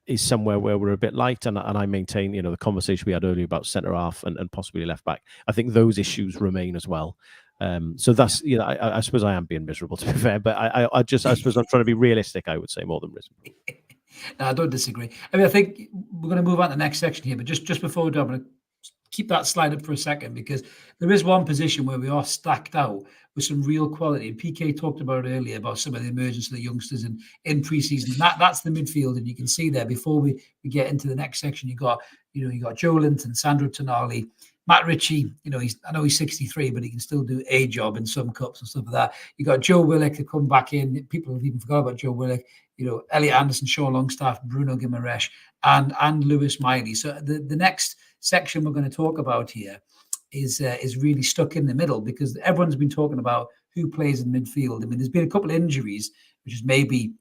is somewhere where we're a bit light. And I maintain, the conversation we had earlier about centre half and possibly left back. I think those issues remain as well. So that's, I suppose I am being miserable, to be fair, but I suppose I'm trying to be realistic, I would say, more than miserable. No, I don't disagree. I mean, I think we're going to move on to the next section here, but just before we do, I'm going to keep that slide up for a second, because there is one position where we are stacked out with some real quality. And PK talked about it earlier about some of the emergence of the youngsters in pre-season. That's the midfield, and you can see there before we get into the next section, you got Joe Linton, Sandro Tonali, Matt Ritchie. I know he's 63, but he can still do a job in some cups and stuff like that. You got Joe Willock to come back in. People have even forgot about Joe Willock. Elliot Anderson, Sean Longstaff, Bruno Guimaraes, and Lewis Miley. So the next section we're going to talk about here is really stuck in the middle, because everyone's been talking about who plays in midfield. I mean, there's been a couple of injuries, which is maybe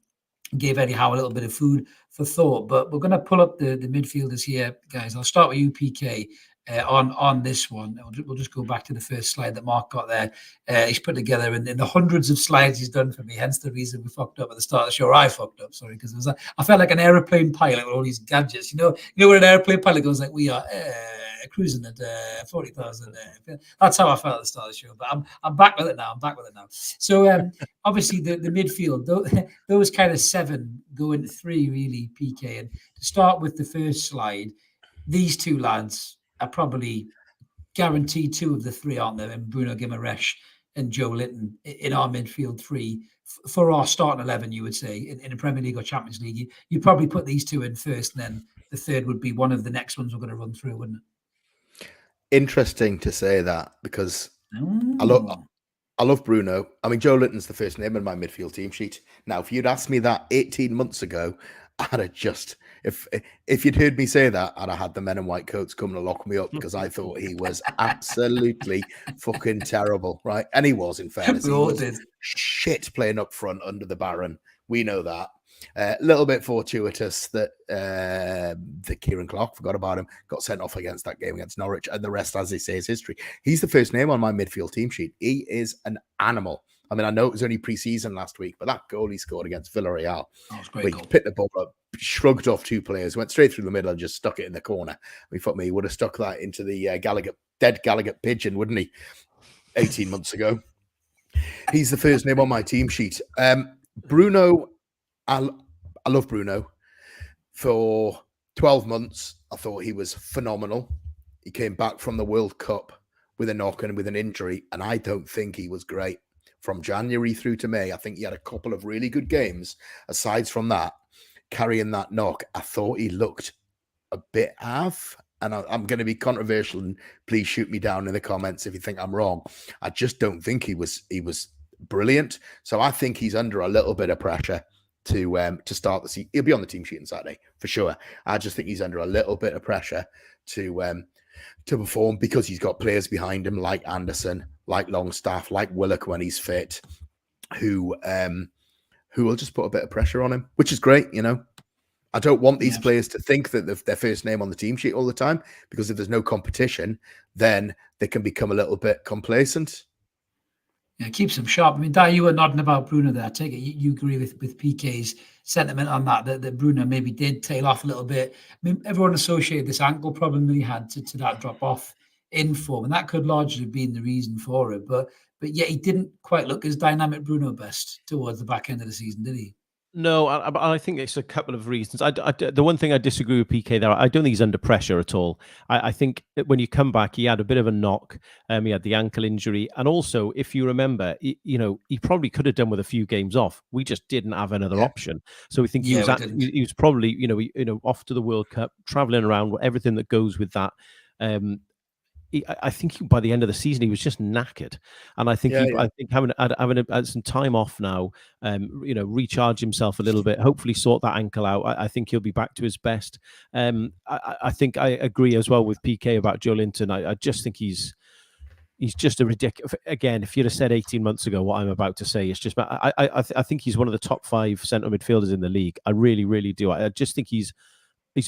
gave Eddie Howe a little bit of food for thought. But we're going to pull up the midfielders here, guys. I'll start with you, PK. On this one, we'll just go back to the first slide that Mark got there. He's put together in the hundreds of slides he's done for me, hence the reason we fucked up at the start of the show. I fucked up, sorry, because I felt like an aeroplane pilot with all these gadgets. You know when an airplane pilot goes like, we are cruising at 40,000. That's how I felt at the start of the show. But I'm back with it now. So obviously the midfield, those kind of 7 go into 3 really, PK. And to start with the first slide, these 2 lads are probably guaranteed 2 of the 3, aren't there? And Bruno Guimaraes and Joe Linton in our midfield 3 for our starting 11, you would say, in the Premier League or Champions League. You probably put these 2 in first, and then the third would be one of the next ones we're going to run through, wouldn't it? Interesting to say that, because I love Bruno. I mean, Joe Linton's the first name in my midfield team sheet. Now, if you'd asked me that 18 months ago, I'd have just, if you'd heard me say that, I'd have had the men in white coats coming to lock me up, because I thought he was absolutely fucking terrible, right? And he was, in fairness. He was shit playing up front under the Baron. We know that. A little bit fortuitous that the Kieran Clark, forgot about him, got sent off against that game against Norwich, and the rest, as they say, is history. He's the first name on my midfield team sheet. He is an animal. I mean, I know it was only pre-season last week, but that goal he scored against Villarreal, where he picked the ball up, shrugged off 2 players, went straight through the middle and just stuck it in the corner. We thought he would have stuck that into the dead Gallagher pigeon, wouldn't he? 18 months ago. He's the first name on my team sheet. Bruno, I love Bruno. For 12 months, I thought he was phenomenal. He came back from the World Cup with a knock and with an injury, and I don't think he was great. From January through to May, I think he had a couple of really good games. Aside from that, carrying that knock, I thought he looked a bit half. And I'm going to be controversial, and please shoot me down in the comments if you think I'm wrong. I just don't think he was brilliant. So I think he's under a little bit of pressure to start the season. He'll be on the team sheet on Saturday for sure. I just think he's under a little bit of pressure to perform, because he's got players behind him like Anderson, like Longstaff, like Willock when he's fit, who will just put a bit of pressure on him, which is great. I don't want these players to think that their first name on the team sheet all the time, because if there's no competition, then they can become a little bit complacent. Yeah, it keeps them sharp. I mean, Di, you were nodding about Bruno there. I take it you agree with PK's sentiment on that Bruno maybe did tail off a little bit. I mean, everyone associated this ankle problem that he had to that drop off in form, and that could largely have been the reason for it. But yet he didn't quite look as dynamic Bruno best towards the back end of the season, did he? No, I think it's a couple of reasons. The one thing I disagree with PK there, I don't think he's under pressure at all. I think that when you come back, he had a bit of a knock. He had the ankle injury. And also, if you remember, he probably could have done with a few games off. We just didn't have another option. So we think he was probably, off to the World Cup, traveling around, everything that goes with that. I think by the end of the season he was just knackered, and I think I think having some time off now, recharge himself a little bit, hopefully sort that ankle out. I think he'll be back to his best. I think I agree as well with PK about Joe Linton. I just think he's just a ridiculous. Again, if you'd have said 18 months ago what I'm about to say, it's just. I think he's one of the top 5 centre midfielders in the league. I really, really do. I just think he's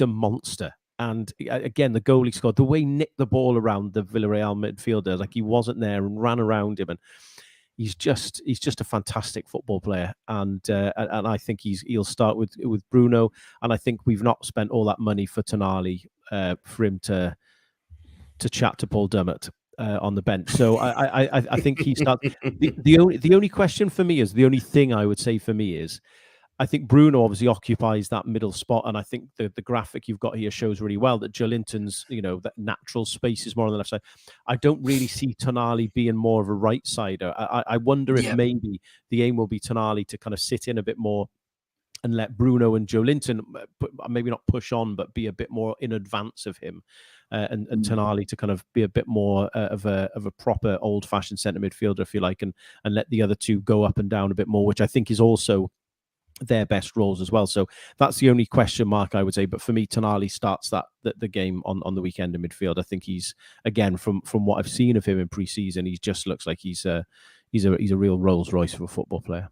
a monster. And again, the goal he scored, the way he nicked the ball around the Villarreal midfielder, like he wasn't there and ran around him, and he's just a fantastic football player. And I think he'll start with Bruno. And I think we've not spent all that money for Tonali for him to chat to Paul Dummett on the bench. So I think he starts. The only question for me is, the only thing I would say for me is, I think Bruno obviously occupies that middle spot, and I think the graphic you've got here shows really well that Joelinton's, that natural space is more on the left side. I don't really see Tonali being more of a right sider. I wonder if maybe the aim will be Tonali to kind of sit in a bit more and let Bruno and Joelinton maybe not push on, but be a bit more in advance of him, and Tonali to kind of be a bit more of a proper old-fashioned centre midfielder, if you like, and let the other two go up and down a bit more, which I think is also their best roles as well. So that's the only question mark I would say. But for me, Tonali starts the game on the weekend in midfield. I think he's, again, from what I've seen of him in pre-season, he just looks like he's a real Rolls Royce of a football player.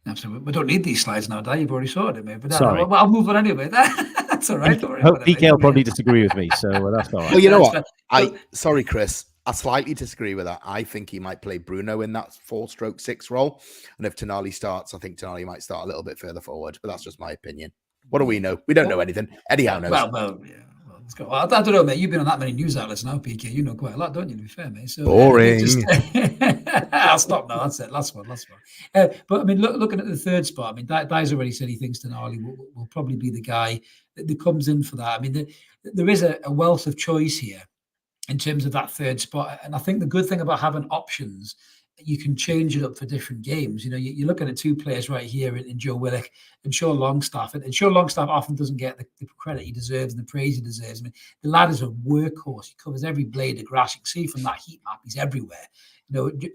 Absolutely. We don't need these slides now, Dad. You've already sorted it, mate. But sorry, I'll move on anyway. That's all right. PK will probably disagree with me, so that's all right. Well, you know what? Sorry, Chris. I slightly disagree with that. I think he might play Bruno in that 4/6 role. And if Tonali starts, I think Tonali might start a little bit further forward. But that's just my opinion. What do we know? We don't know anything. Eddie Howe knows. Well, yeah. Well, I don't know, mate. You've been on that many news outlets now, PK. You know quite a lot, don't you, to be fair, mate? So, boring. I'll stop now. That's it. Last one. But, I mean, looking at the third spot, I mean, Dai's already said he thinks Tonali will probably be the guy that comes in for that. I mean, there is a wealth of choice here in terms of that third spot. And I think the good thing about having options, you can change it up for different games. You're looking at 2 players right here in Joe Willock and Sean Longstaff. And Sean Longstaff often doesn't get the credit he deserves and the praise he deserves. I mean, the lad is a workhorse. He covers every blade of grass. You can see from that heat map, he's everywhere.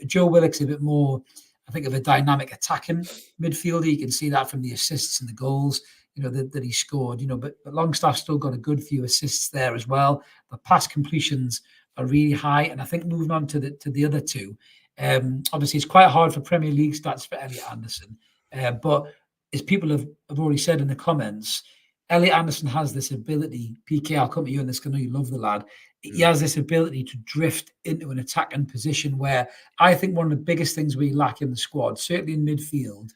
Joe Willock's a bit more, I think, of a dynamic attacking midfielder. You can see that from the assists and the goals, that he scored, but Longstaff's still got a good few assists there as well. The pass completions are really high. And I think moving on to the other two, obviously it's quite hard for Premier League stats for Elliot Anderson. But as people have already said in the comments, Elliot Anderson has this ability. PK, I'll come to you on this because I know you love the lad. He has this ability to drift into an attacking position where I think one of the biggest things we lack in the squad, certainly in midfield,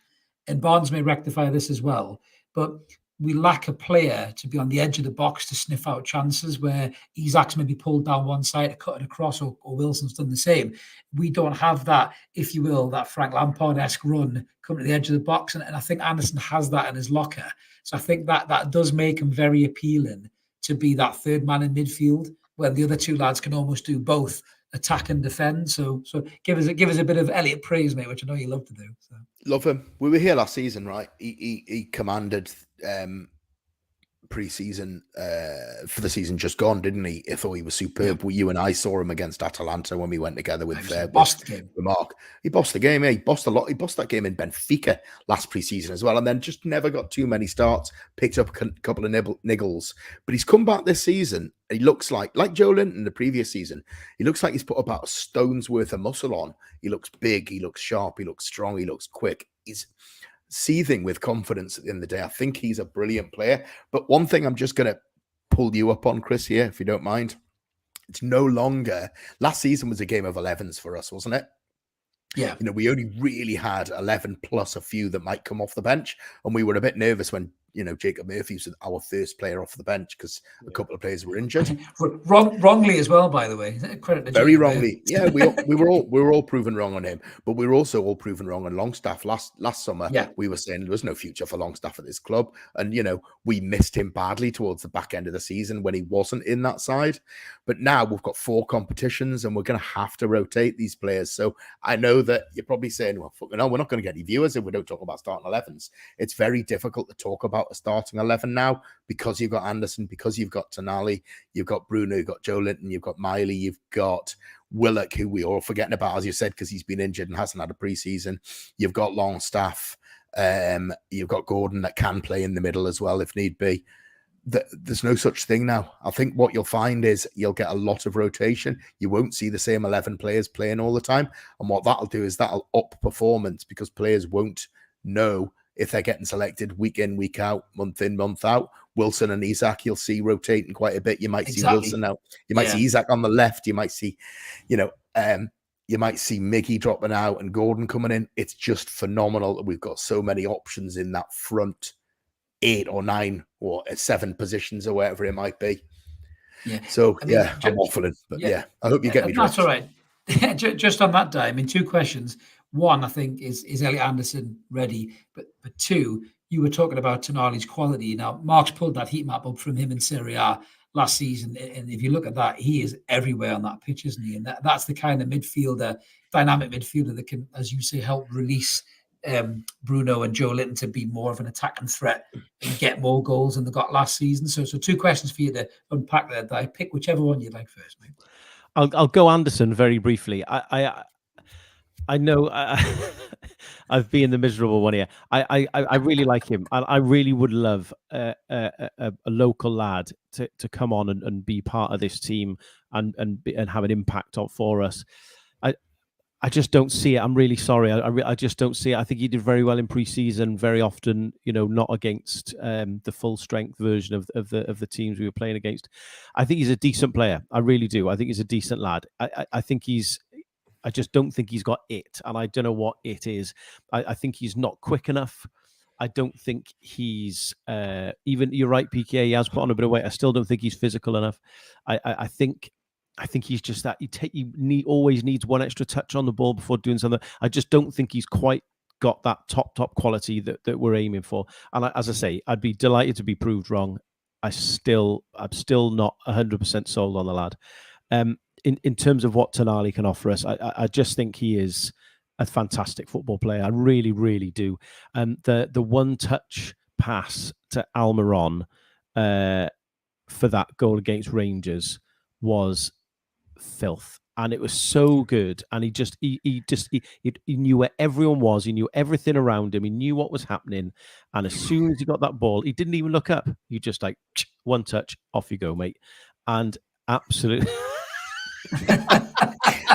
and Barnes may rectify this as well, but we lack a player to be on the edge of the box to sniff out chances where Isaac's maybe pulled down one side to cut it across, or Wilson's done the same. We don't have that, if you will, that Frank Lampard-esque run coming to the edge of the box. And I think Anderson has that in his locker. So I think that does make him very appealing to be that third man in midfield, where the other 2 lads can almost do both attack and defend. So give us a bit of Elliot praise, mate, which I know you love to do. So. Love him. We were here last season, right? He commanded pre-season for the season just gone, didn't he? I thought he was superb. Yeah. You and I saw him against Atalanta when we went together with Mark. He bossed the game. Yeah, he bossed a lot. He bossed that game in Benfica last pre-season as well, and then just never got too many starts. Picked up a couple of niggles, but he's come back this season. He looks like Joe Linton the previous season. He looks like he's put about a stone's worth of muscle on. He looks big. He looks sharp. He looks strong. He looks quick. He's seething with confidence at the end of the day. I think he's a brilliant player. But one thing I'm just going to pull you up on, Chris, here, if you don't mind. It's no longer... Last season was a game of 11s for us, wasn't it? Yeah. We only really had 11 plus a few that might come off the bench. And we were a bit nervous when, Jacob Murphy was our first player off the bench because a couple of players were injured. Wrongly as well, by the way. Credit to Very Jacob wrongly. Yeah, we were all proven wrong on him, but we were also all proven wrong on Longstaff last summer. Yeah. We were saying there was no future for Longstaff at this club. And, we missed him badly towards the back end of the season when he wasn't in that side. But now we've got 4 competitions and we're going to have to rotate these players. So I know that you're probably saying, well, fucking hell, we're not going to get any viewers if we don't talk about starting 11s. It's very difficult to talk about about a starting 11 now, because you've got Anderson, because you've got Tonali, you've got Bruno, you've got Joe Linton, you've got Miley, you've got Willock, who we all forgetting about, as you said, because he's been injured and hasn't had a preseason. You've got Longstaff. You've got Gordon that can play in the middle as well if need be. There's no such thing now. I think what you'll find is you'll get a lot of rotation. You won't see the same 11 players playing all the time. And what that'll do is that'll up performance, because players won't know if they're getting selected week in, week out, month in, month out. Wilson and Isak, you'll see rotating quite a bit. You might see Wilson out. You might see Isak on the left. You might see, you might see Miggy dropping out and Gordon coming in. It's just phenomenal that we've got so many options in that front 8 or 9 or 7 positions or whatever it might be. Yeah. So, I'm waffling. But I hope you get me. That's all right. Just on that day, I mean, 2 questions. One, I think, is Elliot Anderson ready? But 2, you were talking about Tonali's quality. Now, Mark's pulled that heat map up from him in Serie A last season. And if you look at that, he is everywhere on that pitch, isn't he? And that's the kind of midfielder, dynamic midfielder that can, as you say, help release Bruno and Joe Linton to be more of an attacking threat and get more goals than they got last season. So 2 questions for you to unpack there. I pick whichever one you'd like first, mate. I'll go Anderson very briefly. I know I've been the miserable one here. I really like him. I really would love a local lad to come on and be part of this team and have an impact for us. I just don't see it. I'm really sorry. I just don't see it. I think he did very well in pre-season, very often, not against the full strength version of the teams we were playing against. I think he's a decent player. I really do. I think he's a decent lad. I just don't think he's got it, and I don't know what it is. I think he's not quick enough. I don't think he's even. You're right, PK. He has put on a bit of weight. I still don't think he's physical enough. I think he's just that. He always needs one extra touch on the ball before doing something. I just don't think he's quite got that top quality that we're aiming for. And as I say, I'd be delighted to be proved wrong. I'm still not 100% sold on the lad. In terms of what Tonali can offer us, I just think he is a fantastic football player. I really, really do. The one-touch pass to Almiron for that goal against Rangers was filth, and it was so good. And he knew where everyone was. He knew everything around him. He knew what was happening. And as soon as he got that ball, he didn't even look up. He just one touch, off you go, mate. And absolutely.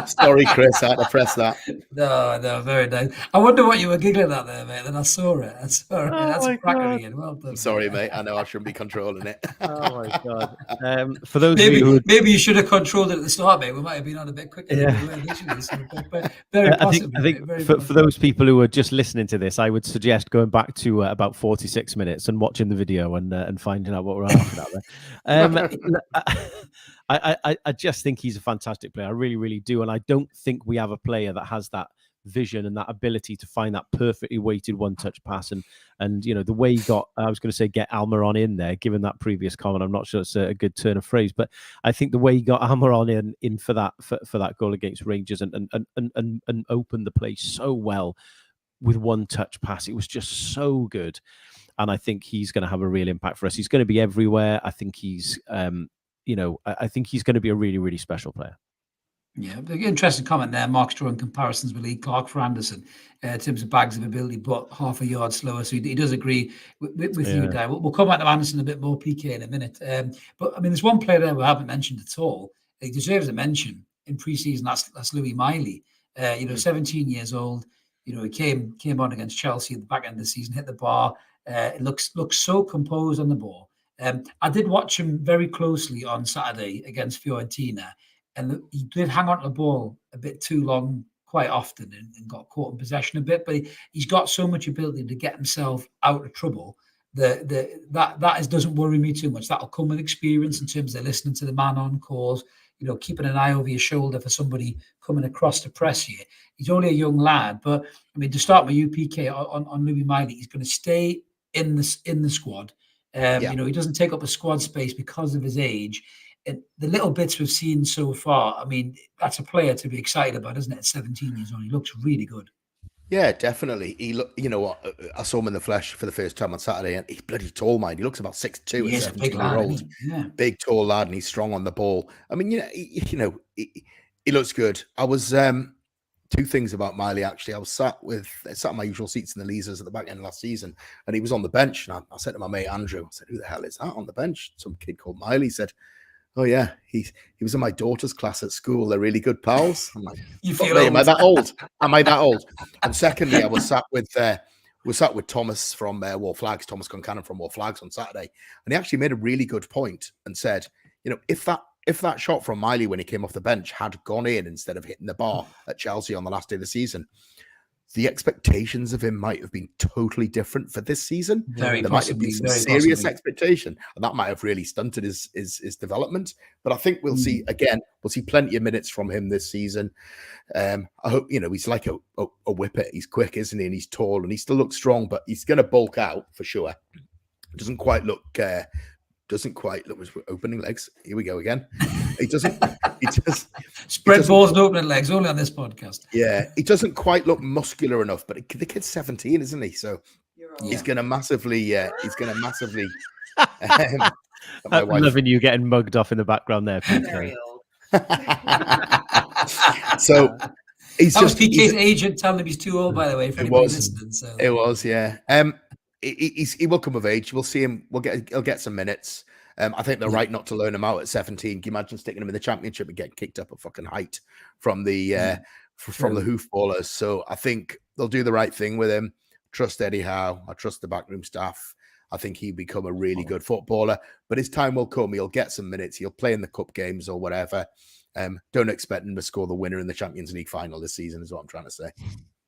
Sorry, Chris, I had to press that. No, very nice. I wonder what you were giggling at there, mate. Then I saw it. That's crackery again. Well done. I'm sorry, mate. I know I shouldn't be controlling it. Oh my god! For those maybe you should have controlled it at the start, mate. We might have been on a bit quicker. Yeah. Than we were initially. So, very possible. I think for those people who are just listening to this, I would suggest going back to about 46 minutes and watching the video and finding out what we're laughing at there. I just think he's a fantastic player. I really, really do. And I don't think we have a player that has that vision and that ability to find that perfectly weighted one-touch pass. And the way he got, I was going to say get Almiron in there, given that previous comment. I'm not sure it's a good turn of phrase, but I think the way he got Almiron in for that goal against Rangers and opened the play so well with one-touch pass, it was just so good. And I think he's going to have a real impact for us. He's going to be everywhere. I think he's I think he's going to be a really, really special player. Yeah, interesting comment there. Mark's drawing comparisons with Lee Clark for Anderson in terms of bags of ability, but half a yard slower. So he does agree with you there. We'll come back to Anderson a bit more, PK, in a minute. But I mean, there's one player there we haven't mentioned at all. He deserves a mention in pre-season. That's Louis Miley. 17 years old. He came on against Chelsea at the back end of the season, hit the bar. It looks so composed on the ball. I did watch him very closely on Saturday against Fiorentina, and he did hang on to the ball a bit too long quite often and got caught in possession a bit. But he's got so much ability to get himself out of trouble that doesn't worry me too much. That'll come with experience in terms of listening to the man on calls, keeping an eye over your shoulder for somebody coming across to press you. He's only a young lad, but I mean, to start with PK on Louis Miley, he's going to stay in the squad. He doesn't take up a squad space because of his age. And the little bits we've seen so far, I mean, that's a player to be excited about, isn't it? At 17 years old, he looks really good. Yeah, definitely. He look, you know what? I saw him in the flesh for the first time on Saturday, and he's bloody tall, man. He looks about 6'2" at 17-year-old. Big, tall lad, and he's strong on the ball. I mean, he looks good. I was two things about Miley actually. I was sat in my usual seats in the Leasers at the back end of last season, and he was on the bench. And I said to my mate Andrew, I said, "Who the hell is that on the bench?" Some kid called Miley. He said, "Oh yeah, he was in my daughter's class at school. They're really good pals." I'm like, "You feel old? Am I that old? Am I that old?" And secondly, I was sat with Thomas from War Flags, Thomas Concannon from War Flags on Saturday, and he actually made a really good point and said, if that shot from Miley when he came off the bench had gone in instead of hitting the bar at Chelsea on the last day of the season, the expectations of him might have been totally different for this season. There might have been some serious expectation, and that might have really stunted his development. But I think we'll see plenty of minutes from him this season. I hope, he's like a whippet. He's quick, isn't he? And he's tall, and he still looks strong, but he's going to bulk out for sure. Doesn't quite look with opening legs. Here we go again. He just spread balls and opening legs only on this podcast. Yeah, he doesn't quite look muscular enough, but the kid's 17, isn't he? So he's going to massively. I'm loving you getting mugged off in the background there, PK. So that was PK's agent telling him he's too old, by the way. It was, yeah. He will come of age. We'll see him. He'll get some minutes. I think they're right not to learn him out at 17. Can you imagine sticking him in the Championship and getting kicked up a fucking height from the hoofballers? So I think they'll do the right thing with him. Trust Eddie Howe. I trust the backroom staff. I think he'll become a really good footballer. But his time will come. He'll get some minutes. He'll play in the cup games or whatever. Don't expect him to score the winner in the Champions League final this season, is what I'm trying to say.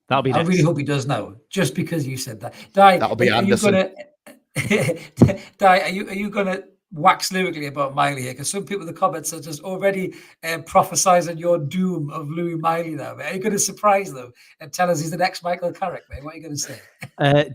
That'll be. I really hope he does now, just because you said that. That'll be Anderson. Are you gonna wax lyrically about Miley here? Because some people in the comments are just already prophesizing your doom of Louis Miley now. Are you going to surprise them and tell us he's the next Michael Carrick, mate? What are you going to say?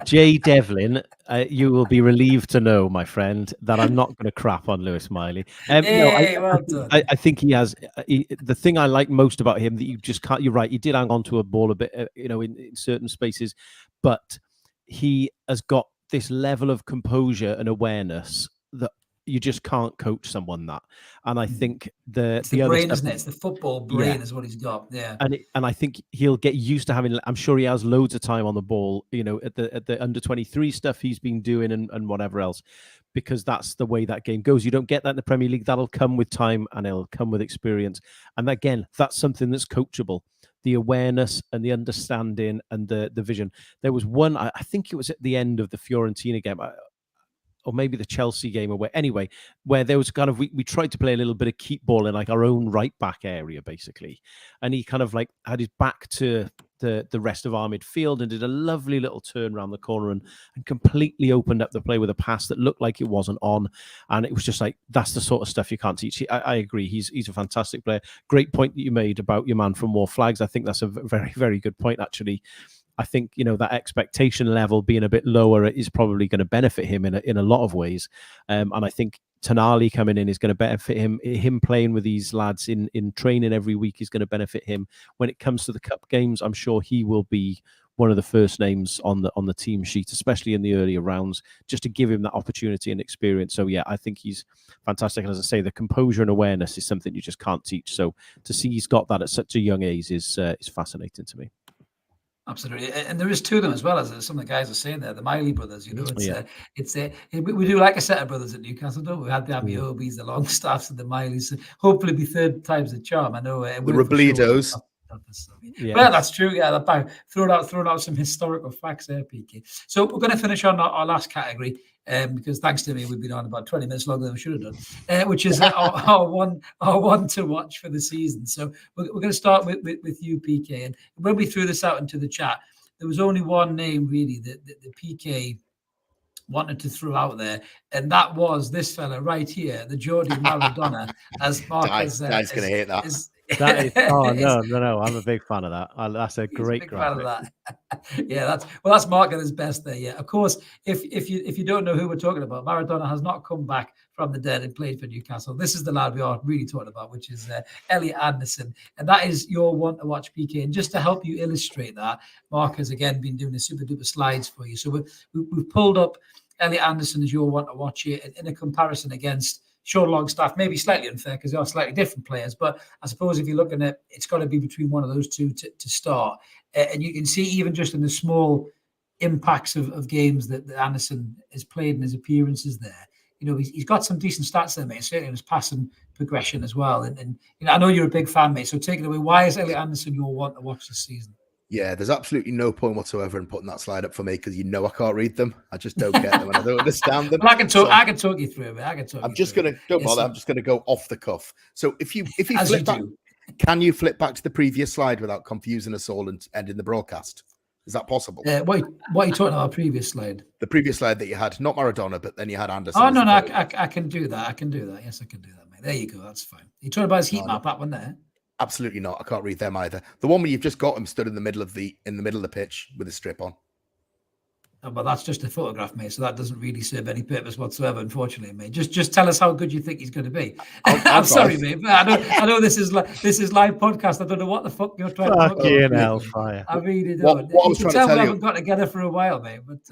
Jay Devlin, you will be relieved to know, my friend, that I'm not going to crap on Lewis Miley. I think he has. The thing I like most about him that you just can't. You're right. He did hang on to a ball a bit, in certain spaces, but he has got this level of composure and awareness that you just can't coach someone that. And I think the brain, isn't it? It's the football brain is what he's got. Yeah. And I think he'll get used to having, I'm sure he has loads of time on the ball, at the under 23 stuff he's been doing and whatever else, because that's the way that game goes. You don't get that in the Premier League. That'll come with time and it'll come with experience. And again, that's something that's coachable. The awareness and the understanding and the vision. There was one, I think it was at the end of the Fiorentina game, or maybe the Chelsea game, where there was kind of, we tried to play a little bit of keep ball in like our own right back area, basically. And he kind of like had his back to the rest of our midfield and did a lovely little turn around the corner and completely opened up the play with a pass that looked like it wasn't on. And it was just like, that's the sort of stuff you can't teach. I agree. He's a fantastic player. Great point that you made about your man from War Flags. I think that's a very, very good point, actually. I think, that expectation level being a bit lower is probably going to benefit him in a lot of ways. And I think Tonali coming in is going to benefit him. Him playing with these lads in training every week is going to benefit him. When it comes to the cup games, I'm sure he will be one of the first names on the team sheet, especially in the earlier rounds, just to give him that opportunity and experience. So yeah, I think he's fantastic. And as I say, the composure and awareness is something you just can't teach. So to see he's got that at such a young age is fascinating to me. Absolutely, and there is two of them as well, as some of the guys are saying there. The Miley brothers, we do like a set of brothers at Newcastle, don't we? We had the Abiobis, the Longstaffs, and the Mileys. Hopefully, be third time's the charm. I know the Robledos. Yeah. Well, that's true. Yeah, throwing out some historical facts there, PK. So we're going to finish on our last category, because thanks to me, we've been on about 20 minutes longer than we should have done, which is our one to watch for the season. So we're going to start with you, PK. And when we threw this out into the chat, there was only one name really that the PK wanted to throw out there, and that was this fella right here, the Geordie Maradona, as Mark Guy's going to hate that. That is, oh no, I'm a big fan of that. That's a great graphic. Fan of that. Yeah, that's Mark at his best there. Yeah, of course. If you don't know who we're talking about, Maradona has not come back from the dead and played for Newcastle. This is the lad we are really talking about, which is Elliot Anderson, and that is your one to watch, PK. And just to help you illustrate that, Mark has again been doing the super duper slides for you. So we've pulled up Elliot Anderson as your one to watch here in a comparison against Sean Longstaff. Maybe slightly unfair because they are slightly different players, but I suppose if you're looking at, it's got to be between one of those two to start. And you can see even just in the small impacts of games that Anderson has played in his appearances there, he's got some decent stats there, mate. Certainly in his passing progression as well. And I know you're a big fan, mate. So take it away. Why is Elliot Anderson your one to watch this season? Yeah, there's absolutely no point whatsoever in putting that slide up for me because I can't read them. I just don't get them and I don't understand them. Well, I can talk you through it. I'm just gonna go off the cuff. So if you flip back, can you flip back to the previous slide without confusing us all and ending the broadcast? Is that possible? What are you talking about? Previous slide. The previous slide that you had, not Maradona, but then you had Anderson. Oh no, I can do that. I can do that. Yes, I can do that, mate. There you go. That's fine. You talking about his heat map? That one there. Absolutely not. I can't read them either. The one where you've just got him stood in the middle of the pitch with a strip on. Oh, but that's just a photograph, mate. So that doesn't really serve any purpose whatsoever, unfortunately, mate. Just tell us how good you think he's going to be. I'm sorry, mate. But I know this is live podcast. I don't know what the fuck you're trying to talk about. Hellfire. I really don't. What I was trying to tell you, we haven't got together for a while, mate. But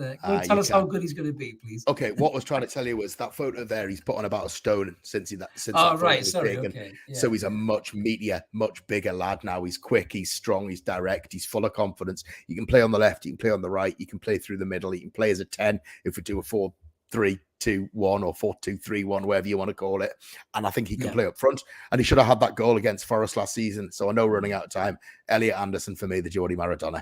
tell us how good he's going to be, please. Okay, what I was trying to tell you was that photo there. He's put on about a stone since that right. Sorry. Okay. Yeah. So he's a much meatier, much bigger lad now. He's quick. He's strong. He's direct. He's full of confidence. You can play on the left. You can play on the right. You can play through the middle. You can play as a 10 if we do a 4-3-2-1 or 4-2-3-1, whatever you want to call it. And I think he can play up front. And he should have had that goal against Forest last season. So I know running out of time. Elliot Anderson for me, the Geordie Maradona.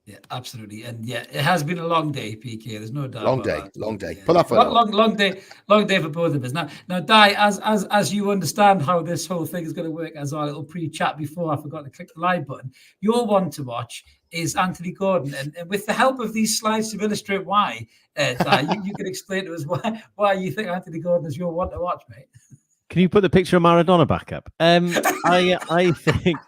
Yeah, absolutely. And yeah, it has been a long day, PK. There's no doubt. Long day. Yeah. Put that for long day for both of us. Now, Di, as you understand how this whole thing is going to work, as our little pre-chat before, I forgot to click the live button. Your one to watch is Anthony Gordon, and with the help of these slides to illustrate why, Di, you can explain to us why you think Anthony Gordon is your one to watch, mate. Can you put the picture of Maradona back up? I think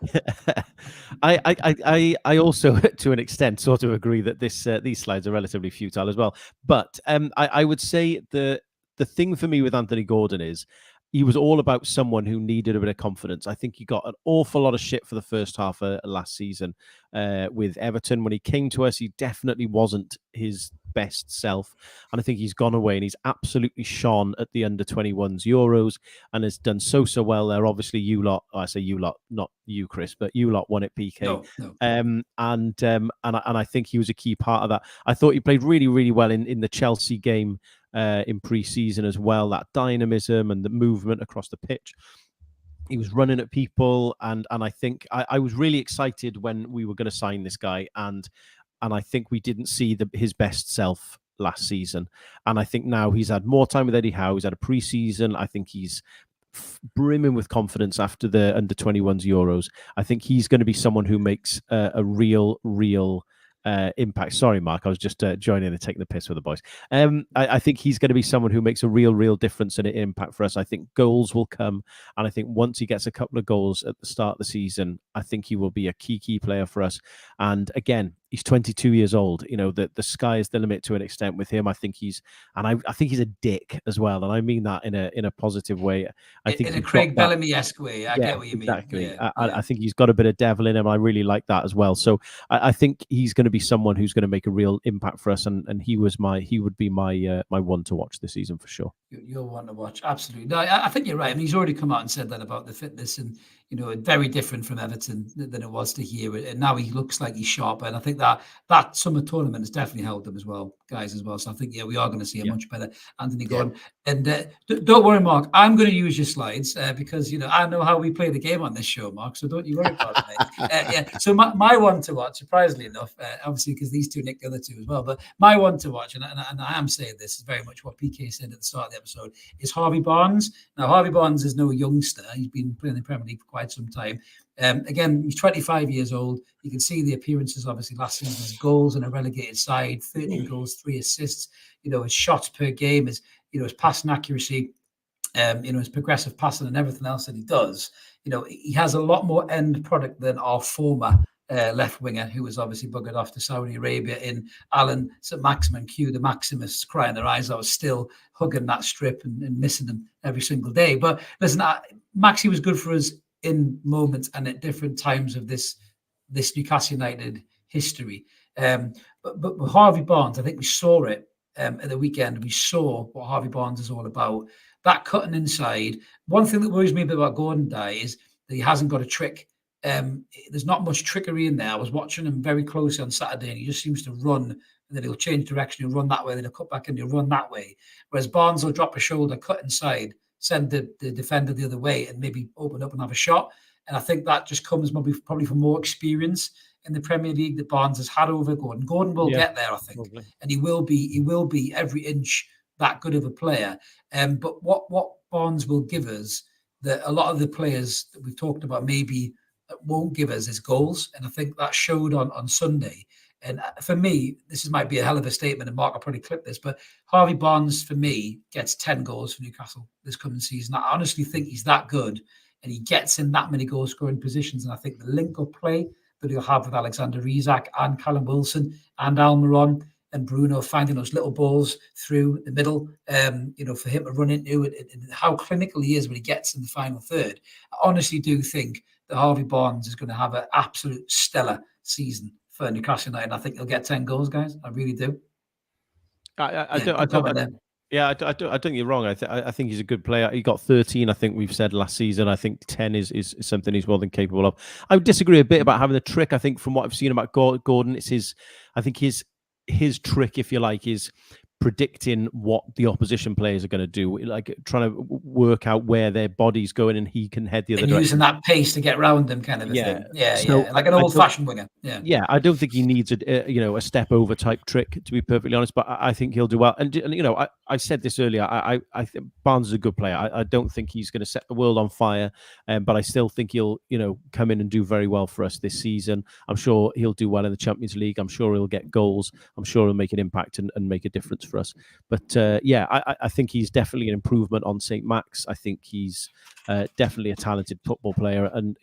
I also, to an extent, sort of agree that these slides are relatively futile as well. But I would say the thing for me with Anthony Gordon is he was all about someone who needed a bit of confidence. I think he got an awful lot of shit for the first half of last season with Everton. When he came to us, he definitely wasn't his best self. And I think he's gone away and he's absolutely shone at the under-21s Euros and has done so well there. Obviously, you lot, I say you lot, not you, Chris, but you lot won at PK. No. And I think he was a key part of that. I thought he played really, really well in the Chelsea game in pre-season as well, that dynamism and the movement across the pitch. He was running at people, and I think I was really excited when we were going to sign this guy, and I think we didn't see his best self last season. And I think now he's had more time with Eddie Howe. He's had a pre-season. I think he's brimming with confidence after the under-21s Euros. I think he's going to be someone who makes a real impact. Sorry, Mark, I was just joining and taking the piss with the boys. I think he's going to be someone who makes a real difference and an impact for us. I think goals will come, and I think once he gets a couple of goals at the start of the season, I think he will be a key player for us. And again, he's 22 years old. You know, the sky is the limit to an extent with him. I think he's a dick as well, and I mean that in a positive way. I think in a Craig Bellamy-esque way. I get what you mean. Exactly. Yeah. I think he's got a bit of devil in him. I really like that as well. So I think he's going to be someone who's going to make a real impact for us, and he would be my one to watch this season for sure. You're one to watch, absolutely. No, I think you're right. I mean, he's already come out and said that about the fitness, and very different from Everton than it was to here. And now he looks like he's sharper. And I think that summer tournament has definitely helped him as well, guys, as well. So I think, we are going to see a much better Anthony Gordon. And don't worry, Mark, I'm going to use your slides because, I know how we play the game on this show, Mark. So don't you worry about it, mate. So my one to watch, surprisingly enough, obviously because these two nicked the other two as well, but my one to watch, and I am saying this is very much what PK said at the start of the episode, is Harvey Barnes. Now, Harvey Barnes is no youngster. He's been playing in the Premier League for quite some time. Again, he's 25 years old. You can see the appearances, obviously, last season, his goals in a relegated side, 13 goals, 3 assists, his shots per game, his passing accuracy, his progressive passing and everything else that he does. he has a lot more end product than our former left winger, who was obviously buggered off to Saudi Arabia in Alan St. Maximin Q, the Maximus crying their eyes out, still hugging that strip and missing them every single day. But listen, Maxi was good for us in moments and at different times of this Newcastle United history. But with Harvey Barnes, I think we saw it at the weekend. We saw what Harvey Barnes is all about. That cutting inside. One thing that worries me a bit about Gordon is that he hasn't got a trick. There's not much trickery in there. I was watching him very closely on Saturday, and he just seems to run, and then he'll change direction. He'll run that way, then he'll cut back and he'll run that way. Whereas Barnes will drop a shoulder, cut inside, send the defender the other way, and maybe open up and have a shot. And I think that just comes probably from more experience in the Premier League that Barnes has had over Gordon. Gordon will get there, I think, probably. And he will be every inch that good of a player. But what Barnes will give us that a lot of the players that we've talked about maybe won't give us is goals. And I think that showed on Sunday. And for me, this might be a hell of a statement, and Mark will probably clip this, but Harvey Barnes, for me, gets 10 goals for Newcastle this coming season. I honestly think he's that good, and he gets in that many goal-scoring positions. And I think the link-up play that he'll have with Alexander Isak and Callum Wilson and Almiron and Bruno, finding those little balls through the middle, for him to run into it, and how clinical he is when he gets in the final third. I honestly do think that Harvey Barnes is going to have an absolute stellar season for Newcastle United. I think he'll get 10 goals, guys. I really do. I don't think you're wrong. I think he's a good player. He got 13, I think we've said last season. I think 10 is something he's more than capable of. I would disagree a bit about having the trick. I think from what I've seen about Gordon, it's his trick, if you like, is predicting what the opposition players are going to do, like trying to work out where their body's going, and he can head the other direction. Using that pace to get around them, kind of a thing. Yeah, like an old-fashioned winger. Yeah, I don't think he needs a step over type trick, to be perfectly honest. But I think he'll do well. And I said this earlier. I think Barnes is a good player. I don't think he's going to set the world on fire, but I still think he'll come in and do very well for us this season. I'm sure he'll do well in the Champions League. I'm sure he'll get goals. I'm sure he'll make an impact and make a difference for us. But I think he's definitely an improvement on St. Max. I think he's definitely a talented football player. And,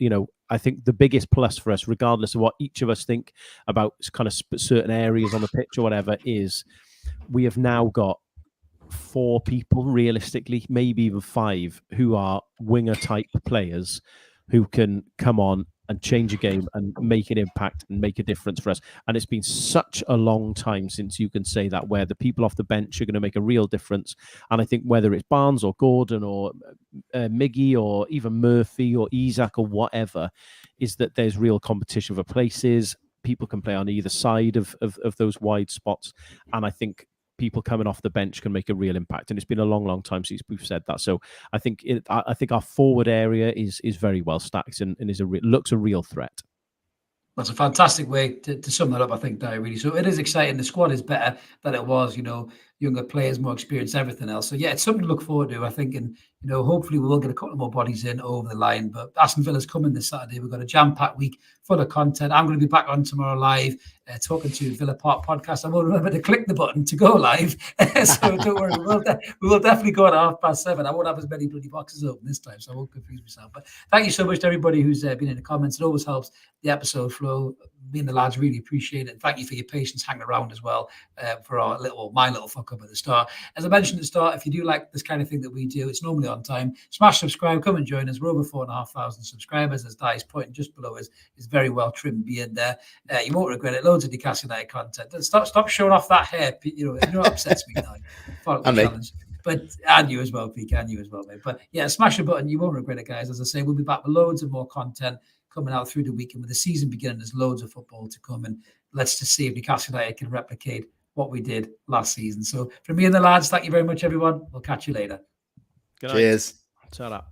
I think the biggest plus for us, regardless of what each of us think about kind of certain areas on the pitch or whatever, is we have now got 4 people, realistically, maybe even 5, who are winger type players who can come on and change a game and make an impact and make a difference for us. And it's been such a long time since you can say that, where the people off the bench are going to make a real difference. And I think whether it's Barnes or Gordon or Miggy or even Murphy or Isak or whatever, is that there's real competition for places. People can play on either side of those wide spots. And I think people coming off the bench can make a real impact. And it's been a long, long time since we've said that. So I think our forward area is very well stacked and looks a real threat. That's a fantastic way to sum that up, I think, Di, really. So it is exciting. The squad is better than it was, younger players, more experience, everything else. So, yeah, it's something to look forward to, I think. And, hopefully we will get a couple more bodies in over the line. But Aston Villa's coming this Saturday. We've got a jam-packed week full of content. I'm going to be back on tomorrow live talking to Villa Park Podcast. I will remember to click the button to go live. So don't worry. We will definitely go at 7:30. I won't have as many bloody boxes open this time, so I won't confuse myself. But thank you so much to everybody who's been in the comments. It always helps the episode flow. Me and the lads really appreciate it. Thank you for your patience hanging around as well for my little fuck up at the start. As I mentioned at the start, if you do like this kind of thing that we do, it's normally on time. Smash subscribe, come and join us. We're over 4,500 subscribers, as Di's pointing just below us. Is very well trimmed beard there. You won't regret it. Loads of Newcastle United content. Stop showing off that hair. It upsets me now. Follow the challenge. But and you as well, Peak, and you as well, mate. But yeah, smash the button. You won't regret it, guys. As I say, we'll be back with loads of more content coming out through the weekend. With the season beginning, there's loads of football to come, and let's just see if Newcastle United can replicate what we did last season. So from me and the lads, thank you very much, everyone. We'll catch you later. Cheers. Ta-ra.